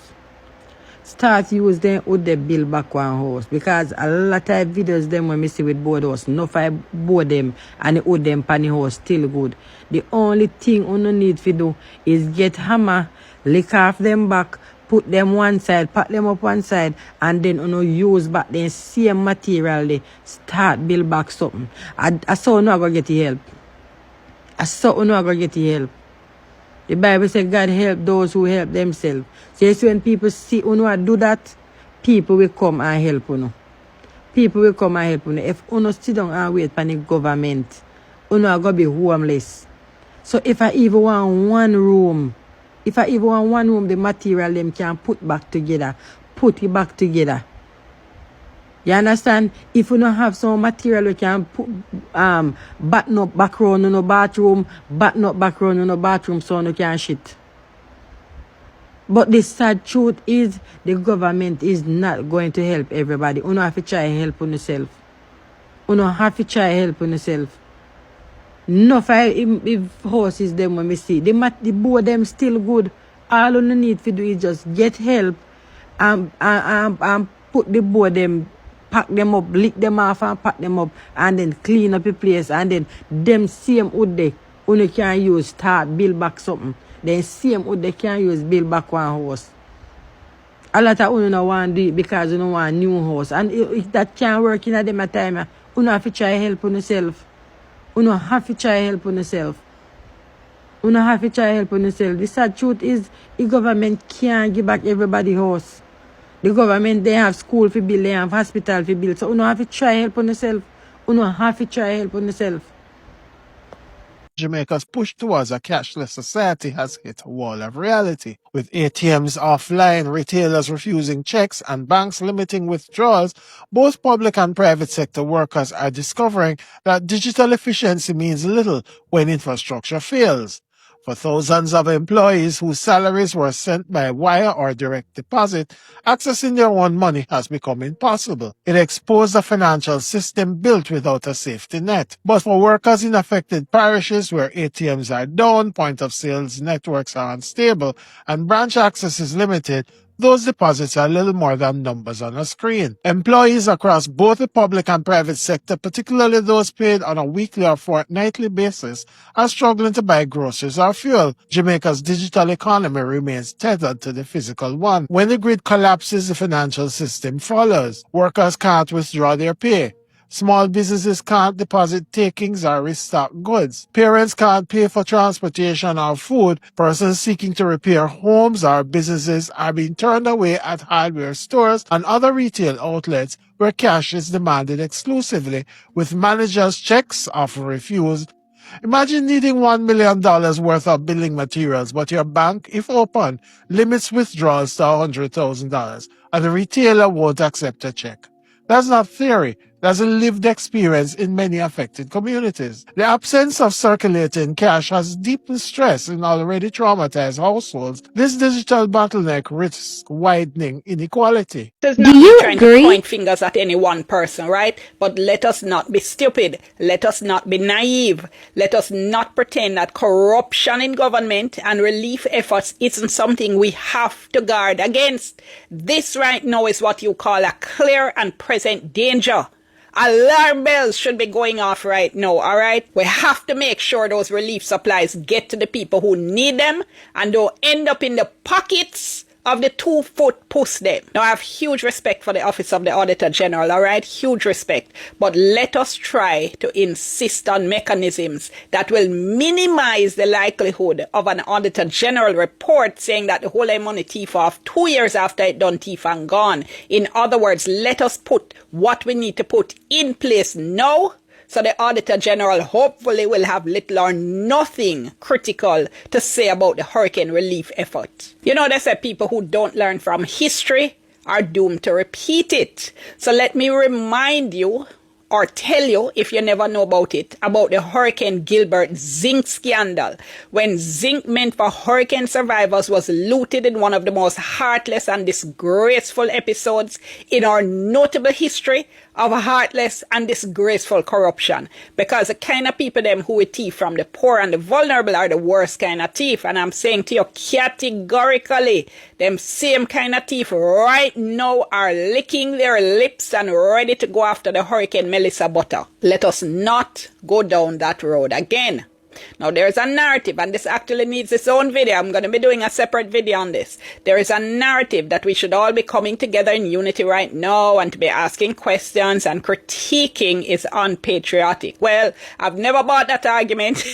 Start use them with the build back one house because a lot of videos them when we see with board house, no I board them and the wood them pan the house still good. The only thing you need to do is get hammer, lick off them back, put them one side, pack them up one side, and then use back the same material they start build back something. I saw no go get the help. I saw no go get the help. The Bible says God help those who help themselves. So you see when people see you do that, people will come and help you. People will come and help you. If you sit down and wait for the government, you are going to be homeless. So if I even want one room, the material them can put back together. Put it back together. You understand? If you don't have some material, you can put batten up background in the bathroom, batten up background in the bathroom so you can shit. But the sad truth is the government is not going to help everybody. You have to try help on yourself. You have to try help on yourself. No, if horses them when we see, the board them still good. All you need to do is just get help and put the board them, pack them up, lick them off and pack them up and then clean up the place and then them same wood they you can use start build back something. Then same wood they can use build back one house. A lot of you don't want to do it because you don't want a new house. And if that can't work in a them time, you have to try help on yourself. You have to try help on yourself. You have to try help on yourself. The sad truth is the government can't give back everybody house. The government, they have school for build, they have hospital for build. So you have to try help on yourself. You have to try help on yourself. Jamaica's push towards a cashless society has hit a wall of reality. With ATMs offline, retailers refusing checks, and banks limiting withdrawals, both public and private sector workers are discovering that digital efficiency means little when infrastructure fails. For thousands of employees whose salaries were sent by wire or direct deposit, accessing their own money has become impossible. It exposed a financial system built without a safety net. But for workers in affected parishes where ATMs are down, point of sales networks are unstable, and branch access is limited, those deposits are little more than numbers on a screen. Employees across both the public and private sector, particularly those paid on a weekly or fortnightly basis, are struggling to buy groceries or fuel. Jamaica's digital economy remains tethered to the physical one. When the grid collapses, the financial system follows. Workers can't withdraw their pay. Small businesses can't deposit takings or restock goods. Parents can't pay for transportation or food. Persons seeking to repair homes or businesses are being turned away at hardware stores and other retail outlets where cash is demanded exclusively, with managers' checks often refused. Imagine needing $1 million worth of building materials, but your bank, if open, limits withdrawals to $100,000, and the retailer won't accept a check. That's not theory. That's a lived experience in many affected communities. The absence of circulating cash has deepened stress in already traumatized households. This digital bottleneck risks widening inequality. This is not me trying to point fingers at any one person, right? But let us not be stupid. Let us not be naive. Let us not pretend that corruption in government and relief efforts isn't something we have to guard against. This right now is what you call a clear and present danger. Alarm bells should be going off right now, all right? We have to make sure those relief supplies get to the people who need them and don't end up in the pockets of the 2-foot puss them. Now, I have huge respect for the Office of the Auditor General, all right? Huge respect. But let us try to insist on mechanisms that will minimize the likelihood of an Auditor General report saying that the whole money thief off 2 years after it done thief and gone. In other words, let us put what we need to put in place now, so the Auditor General hopefully will have little or nothing critical to say about the hurricane relief effort. You know, they say people who don't learn from history are doomed to repeat it. So let me remind you, or tell you, if you never know about it, about the Hurricane Gilbert zinc scandal, when zinc meant for hurricane survivors was looted in one of the most heartless and disgraceful episodes in our notable history of heartless and disgraceful corruption. Because the kind of people them who thief from the poor and the vulnerable are the worst kind of thief. And I'm saying to you categorically, them same kind of thief right now are licking their lips and ready to go after the Hurricane Melissa butter. Let us not go down that road again. Now, there's a narrative, and this actually needs its own video. I'm going to be doing a separate video on this. There is a narrative that we should all be coming together in unity right now and to be asking questions and critiquing is unpatriotic. Well, I've never bought that argument.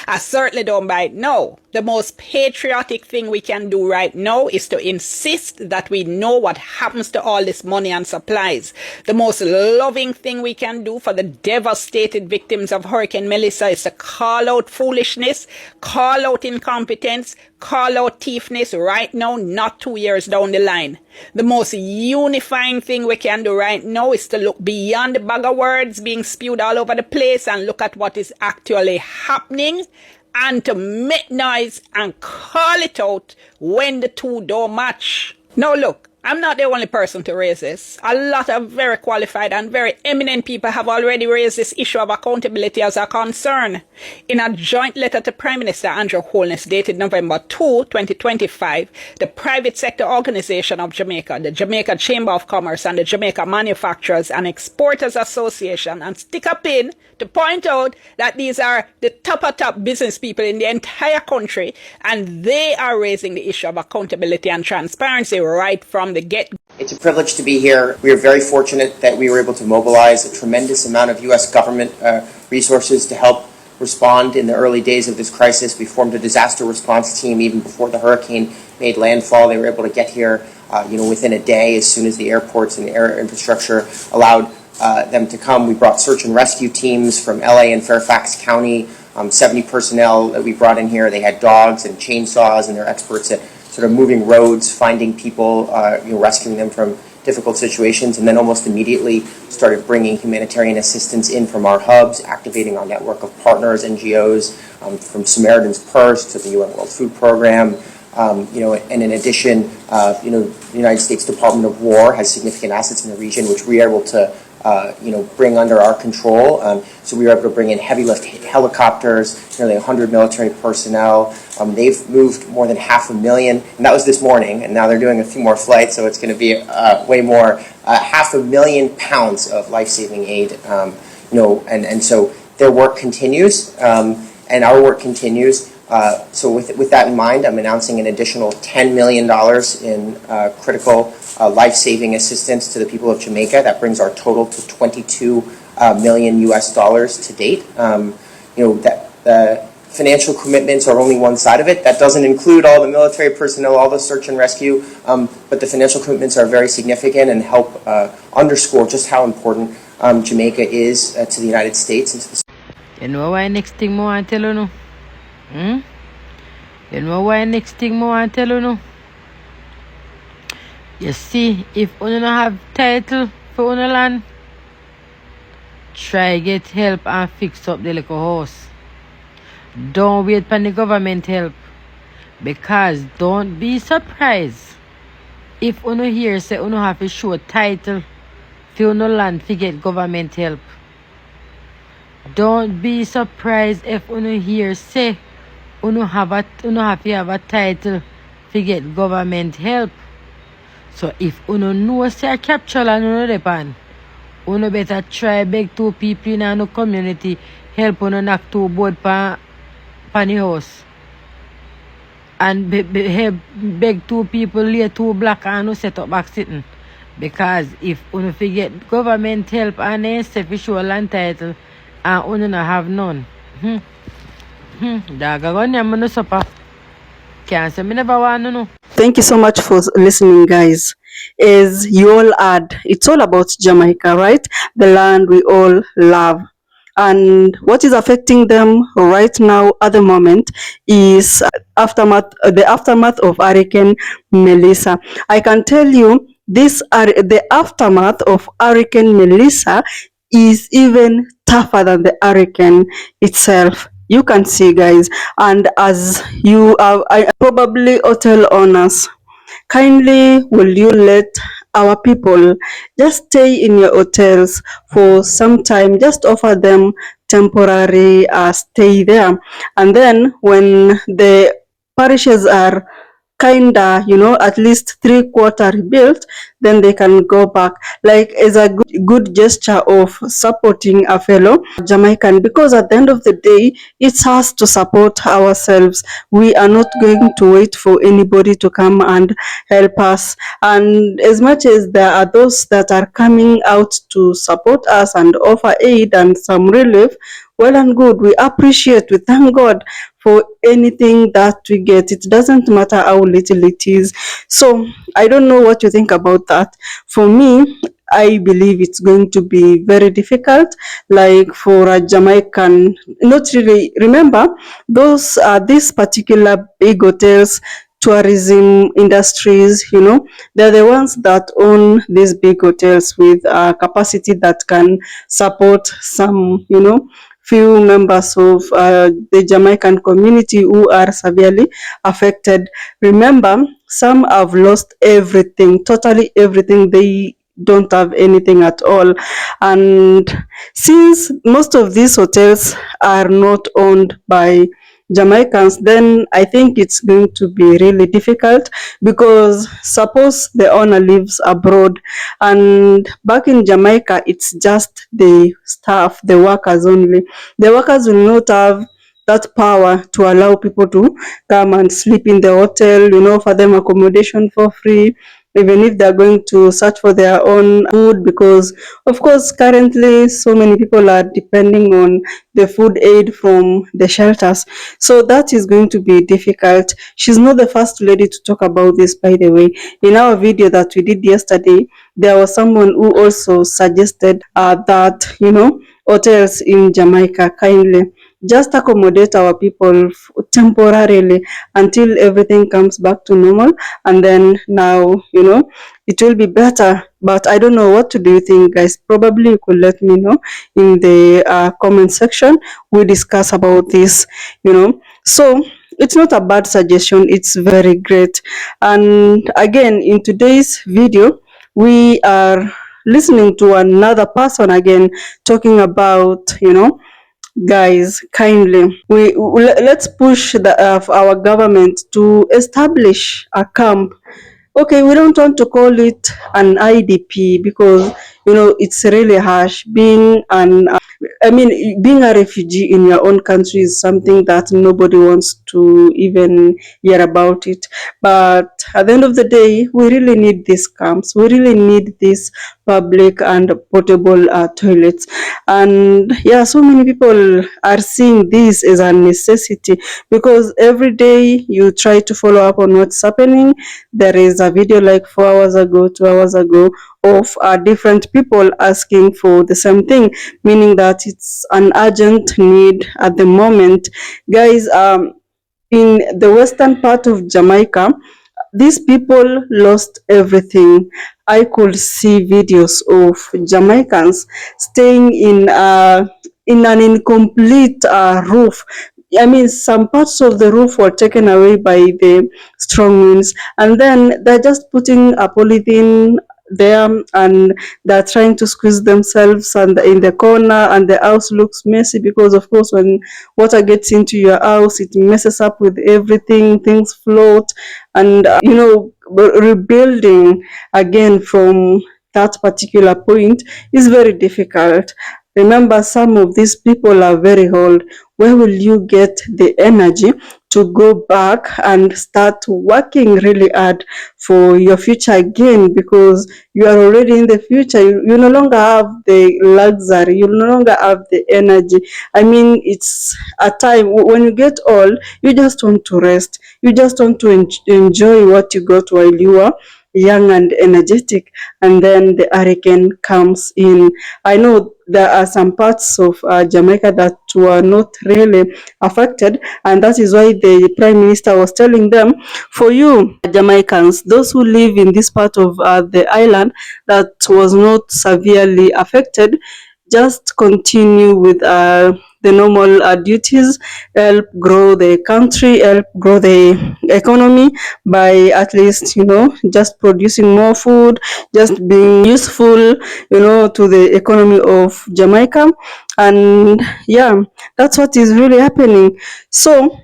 I certainly don't buy it. No. The most patriotic thing we can do right now is to insist that we know what happens to all this money and supplies. The most loving thing we can do for the devastated victims of Hurricane Melissa is to call out foolishness, call out incompetence, call out thiefness right now, not 2 years down the line. The most unifying thing we can do right now is to look beyond the bag of words being spewed all over the place and look at what is actually happening, and to make noise and call it out when the two don't match. Now look, I'm not the only person to raise this. A lot of very qualified and very eminent people have already raised this issue of accountability as a concern. In a joint letter to Prime Minister Andrew Holness dated November 2, 2025, the private sector organization of Jamaica, the Jamaica Chamber of Commerce and the Jamaica Manufacturers and Exporters Association, and stick a pin to point out that these are the top business people in the entire country, and they are raising the issue of accountability and transparency right from the get-go. It's a privilege to be here. We are very fortunate that we were able to mobilize a tremendous amount of U.S. government resources to help respond in the early days of this crisis. We formed a disaster response team even before the hurricane made landfall. They were able to get here within a day as soon as the airports and the air infrastructure allowed them to come. We brought search and rescue teams from LA and Fairfax County, 70 personnel that we brought in here. They had dogs and chainsaws, and they're experts at sort of moving roads, finding people, rescuing them from difficult situations, and then almost immediately started bringing humanitarian assistance in from our hubs, activating our network of partners, NGOs, from Samaritan's Purse to the UN World Food Program. And in addition, the United States Department of War has significant assets in the region, which we are able to, bring under our control. So we were able to bring in heavy lift helicopters, nearly 100 military personnel. They've moved more than 500,000, and that was this morning, and now they're doing a few more flights, so it's going to be way more, 500,000 pounds of life-saving aid. And so their work continues, and our work continues. So with that in mind, I'm announcing an additional $10 million in critical life-saving assistance to the people of Jamaica. That brings our total to $22 million to date. That financial commitments are only one side of it. That doesn't include all the military personnel, all the search and rescue, but the financial commitments are very significant and help underscore just how important Jamaica is to the United States and to the. You know why next thing more I tell you no? You know why next thing more I tell you no? You see, if you don't have title for your land, try get help and fix up the little house. Don't wait for the government help, because don't be surprised if you hear say you have to show title for your land to get government help. Don't be surprised if you hear say you have to have a title to get government help. So if you know say a capture land you depend, you better try beg two people in your community help you knock two board pan the house. And beg two people lay two black and you set up back sitting. Because if you forget government help and they say for sure land title and you not have none. Dagagon no supper. Can't say me never want to know. Thank you so much for listening, guys. As you all heard, it's all about Jamaica, right? The land we all love. And what is affecting them right now at the moment is the aftermath of Hurricane Melissa. I can tell you the aftermath of Hurricane Melissa is even tougher than the hurricane itself. You can see, guys, and as you are probably hotel owners, kindly will you let our people just stay in your hotels for some time, just offer them temporary stay there, and then when the parishes are kinda, at least 3/4 rebuilt, then they can go back. Like, as a good gesture of supporting a fellow Jamaican, because at the end of the day, it's us to support ourselves. We are not going to wait for anybody to come and help us. And as much as there are those that are coming out to support us and offer aid and some relief, well and good. We appreciate, we thank God for anything that we get. It doesn't matter how little it is. So I don't know what you think about that. For me, I believe it's going to be very difficult, like for a Jamaican, not really. Remember, these particular big hotels, tourism industries, they're the ones that own these big hotels with a capacity that can support some, few members of the Jamaican community who are severely affected. Remember, some have lost everything, totally everything. They don't have anything at all. And since most of these hotels are not owned by Jamaicans, then I think it's going to be really difficult, because suppose the owner lives abroad and back in Jamaica, it's just the staff, the workers only. The workers will not have that power to allow people to come and sleep in the hotel, for them accommodation for free, even if they're going to search for their own food, because of course currently so many people are depending on the food aid from the shelters. So that is going to be difficult. She's not the first lady to talk about this, by the way. In our video that we did yesterday, there was someone who also suggested that hotels in Jamaica kindly just accommodate our people temporarily until everything comes back to normal, and then now it will be better. But I don't know, what do you think, guys? Probably you could let me know in the comment section. We discuss about this, So it's not a bad suggestion, it's very great. And again, in today's video, we are listening to another person again talking about, guys, kindly, let's push our government to establish a camp. Okay, we don't want to call it an IDP because it's really harsh. Being a refugee in your own country is something that nobody wants to even hear about it. But at the end of the day, we really need these camps. We really need these public and portable toilets. And yeah, so many people are seeing this as a necessity because every day you try to follow up on what's happening. There is a video like 4 hours ago, 2 hours ago, of different people asking for the same thing, meaning that it's an urgent need at the moment. Guys, in the western part of Jamaica, these people lost everything. I could see videos of Jamaicans staying in an incomplete roof. I mean, some parts of the roof were taken away by the strong winds, and then they're just putting a polythene there, and they're trying to squeeze themselves and in the corner, and the house looks messy because, of course, when water gets into your house, it messes up with everything. Things float, and rebuilding again from that particular point is very difficult. Remember, some of these people are very old. Where will you get the energy to go back and start working really hard for your future again? Because you are already in the future. You no longer have the luxury. You no longer have the energy. I mean, it's a time when you get old, you just want to rest. You just want to enjoy what you got while you are young and energetic, and then the hurricane comes in. I know there are some parts of Jamaica that were not really affected, and that is why the Prime Minister was telling them, for you Jamaicans, those who live in this part of the island that was not severely affected, just continue with the normal duties, help grow the country, help grow the economy by at least, just producing more food, just being useful, to the economy of Jamaica. And yeah, that's what is really happening. So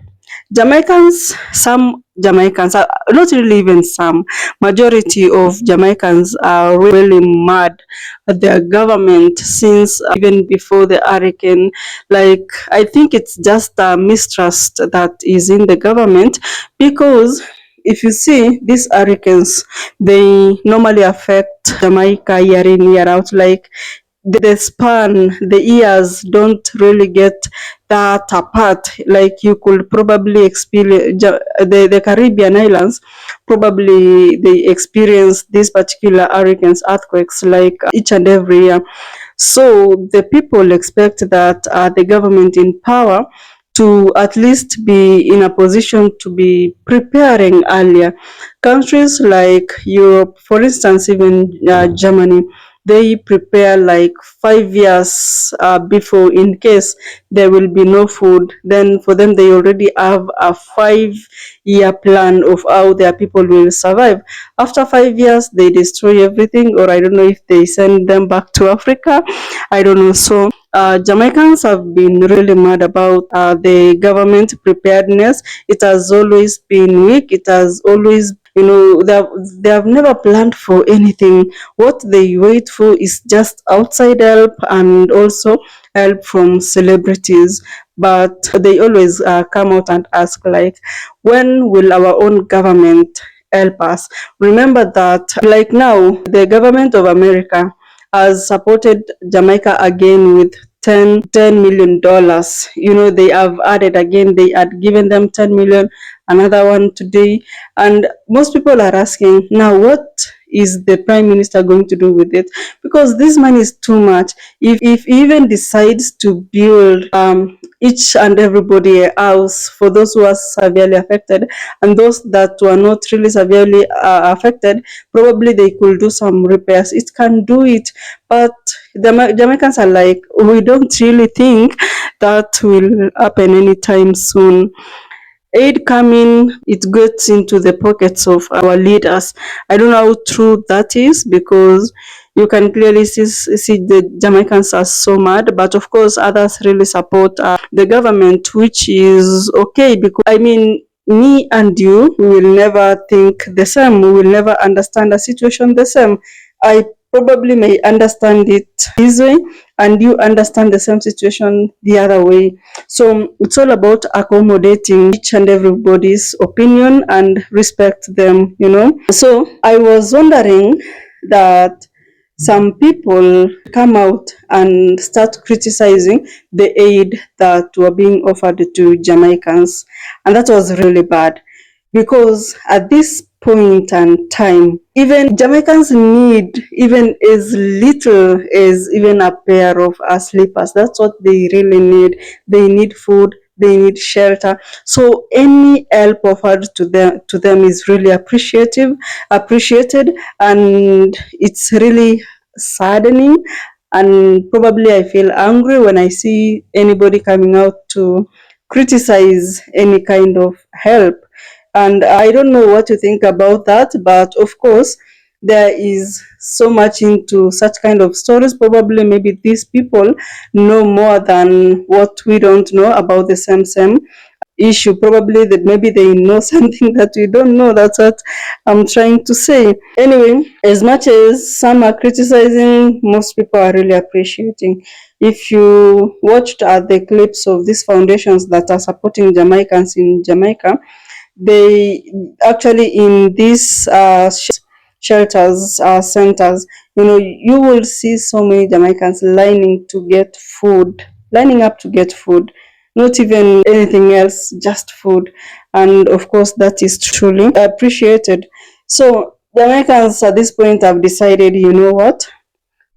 some Jamaicans, not really even some, majority of Jamaicans are really mad at their government since even before the hurricane. Like, I think it's just a mistrust that is in the government because if you see these hurricanes, they normally affect Jamaica year in, year out. Like, the span, the years don't really get that apart. Like, you could probably experience the Caribbean islands, probably they experience these particular hurricanes, earthquakes, like each and every year. So the people expect that the government in power to at least be in a position to be preparing earlier. Countries like Europe, for instance, even Germany, they prepare like 5 years before, in case there will be no food. Then for them, they already have a 5-year plan of how their people will survive. After 5 years, they destroy everything, or I don't know if they send them back to Africa. I don't know. So Jamaicans have been really mad about the government preparedness. It has always been weak. It has always, they have never planned for anything. What they wait for is just outside help and also help from celebrities. But they always come out and ask, like, when will our own government help us? Remember that, like, now the government of America has supported Jamaica again with $10 million. They have added again, they had given them 10 million, another one today. And most people are asking now, what is the prime minister going to do with it? Because this money is too much. If he even decides to build each and everybody a house for those who are severely affected, and those that were not really severely affected, probably they could do some repairs. It can do it, but the Jamaicans are like, we don't really think that will happen anytime soon. Aid coming, it gets into the pockets of our leaders. I don't know how true that is, because you can clearly see the Jamaicans are so mad, but of course others really support the government, which is okay, because I mean, me and you will never think the same. We will never understand a situation the same. I probably may understand it this way, and you understand the same situation the other way. So it's all about accommodating each and everybody's opinion and respect them. So I was wondering that some people come out and start criticizing the aid that were being offered to Jamaicans, and that was really bad, because at this point and time, even Jamaicans need even as little as even a pair of slippers. That's what they really need. They need food, they need shelter. So any help offered to them is really appreciated, and it's really saddening. And probably I feel angry when I see anybody coming out to criticize any kind of help. And I don't know what to think about that, but of course, there is so much into such kind of stories. Probably, maybe these people know more than what we don't know about the same issue. Probably that maybe they know something that we don't know. That's what I'm trying to say. Anyway, as much as some are criticizing, most people are really appreciating. If you watched the clips of these foundations that are supporting Jamaicans in Jamaica, they actually, in these shelters, centers, you will see so many Jamaicans lining up to get food, not even anything else, just food. And of course, that is truly appreciated. So Jamaicans at this point have decided, you know what,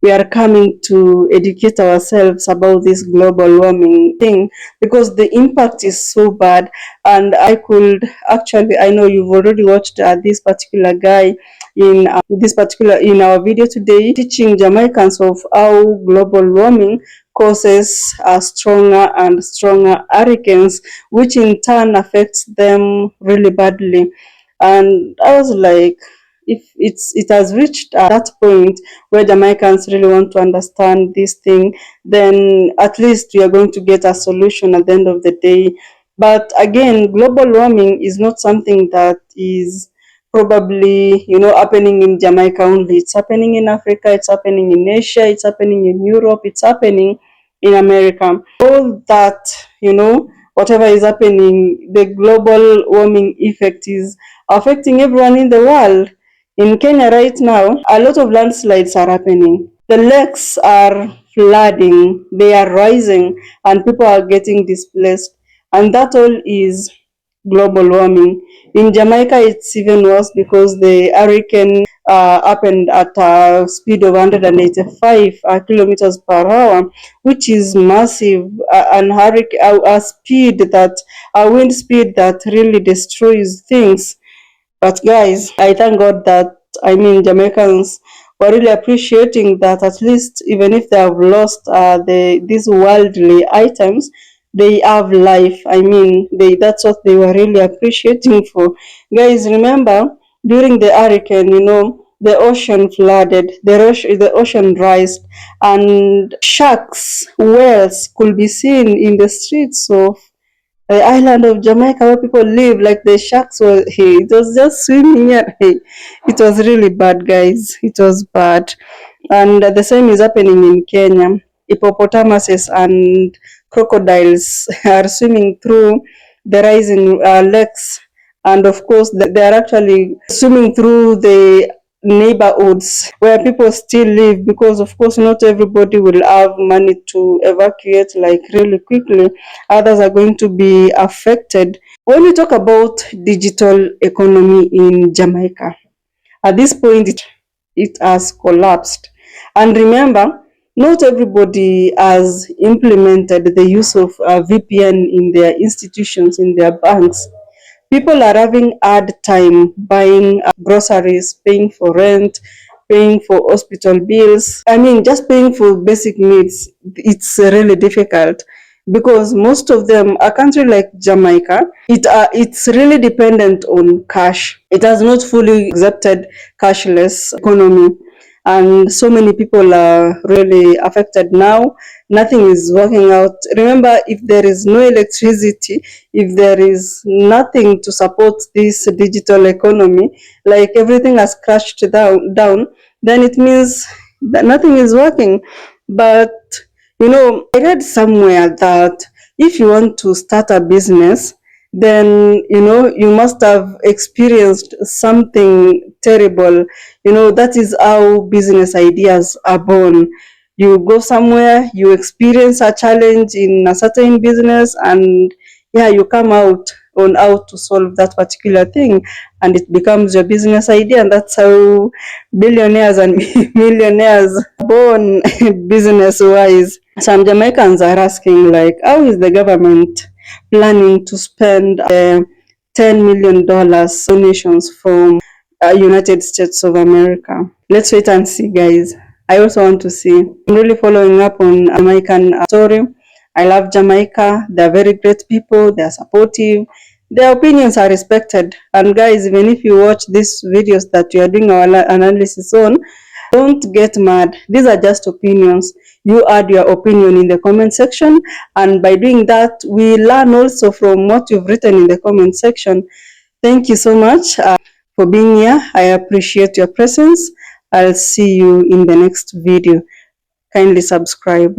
we are coming to educate ourselves about this global warming thing, because the impact is so bad. And I know you've already watched this particular guy in our video today, teaching Jamaicans of how global warming causes stronger and stronger hurricanes, which in turn affects them really badly. And I was like, if it has reached that point where Jamaicans really want to understand this thing, then at least we are going to get a solution at the end of the day. But again, global warming is not something that is probably happening in Jamaica only. It's happening in Africa, it's happening in Asia, it's happening in Europe, it's happening in America. All that, whatever is happening, the global warming effect is affecting everyone in the world. In Kenya right now, a lot of landslides are happening. The lakes are flooding, they are rising, and people are getting displaced. And that all is global warming. In Jamaica, it's even worse, because the hurricane happened at a speed of 185 kilometers per hour, which is massive, and a wind speed that really destroys things. But guys, I thank God that, Jamaicans were really appreciating that, at least even if they have lost these worldly items, they have life. That's what they were really appreciating for. Guys, remember during the hurricane, the ocean flooded, the ocean rised, and sharks, whales could be seen in the streets of the island of Jamaica where people live. Like the sharks were, hey, it was just swimming here. Hey, it was really bad, guys. It was bad. And the same is happening in Kenya. Hippopotamuses and crocodiles are swimming through the rising lakes. And of course, they are actually swimming through the neighborhoods where people still live, because of course not everybody will have money to evacuate like really quickly. Others are going to be affected. When we talk about digital economy in Jamaica, at this point it has collapsed. And remember, not everybody has implemented the use of VPN in their institutions, in their banks. People are having hard time buying groceries, paying for rent, paying for hospital bills. I mean, just paying for basic needs, it's really difficult because most of them, a country like Jamaica, it's really dependent on cash. It has not fully accepted cashless economy, and so many people are really affected now. Nothing is working out. Remember, if there is no electricity, if there is nothing to support this digital economy, like everything has crashed down, then it means that nothing is working. But I read somewhere that if you want to start a business, then you must have experienced something terrible. That is how business ideas are born. You go somewhere, you experience a challenge in a certain business, and yeah, you come out on how to solve that particular thing, and it becomes your business idea. And that's how billionaires and millionaires are born business wise. Some Jamaicans are asking, like, how is the government planning to spend $10 million donations from United States of America? Let's wait and see, guys. I also want to see. I'm really following up on Jamaican story. I love Jamaica. They're very great people. They're supportive. Their opinions are respected. And guys, even if you watch these videos that we are doing our analysis on, don't get mad. These are just opinions. You add your opinion in the comment section, and by doing that, we learn also from what you've written in the comment section. Thank you so much for being here. I appreciate your presence. I'll see you in the next video. Kindly subscribe.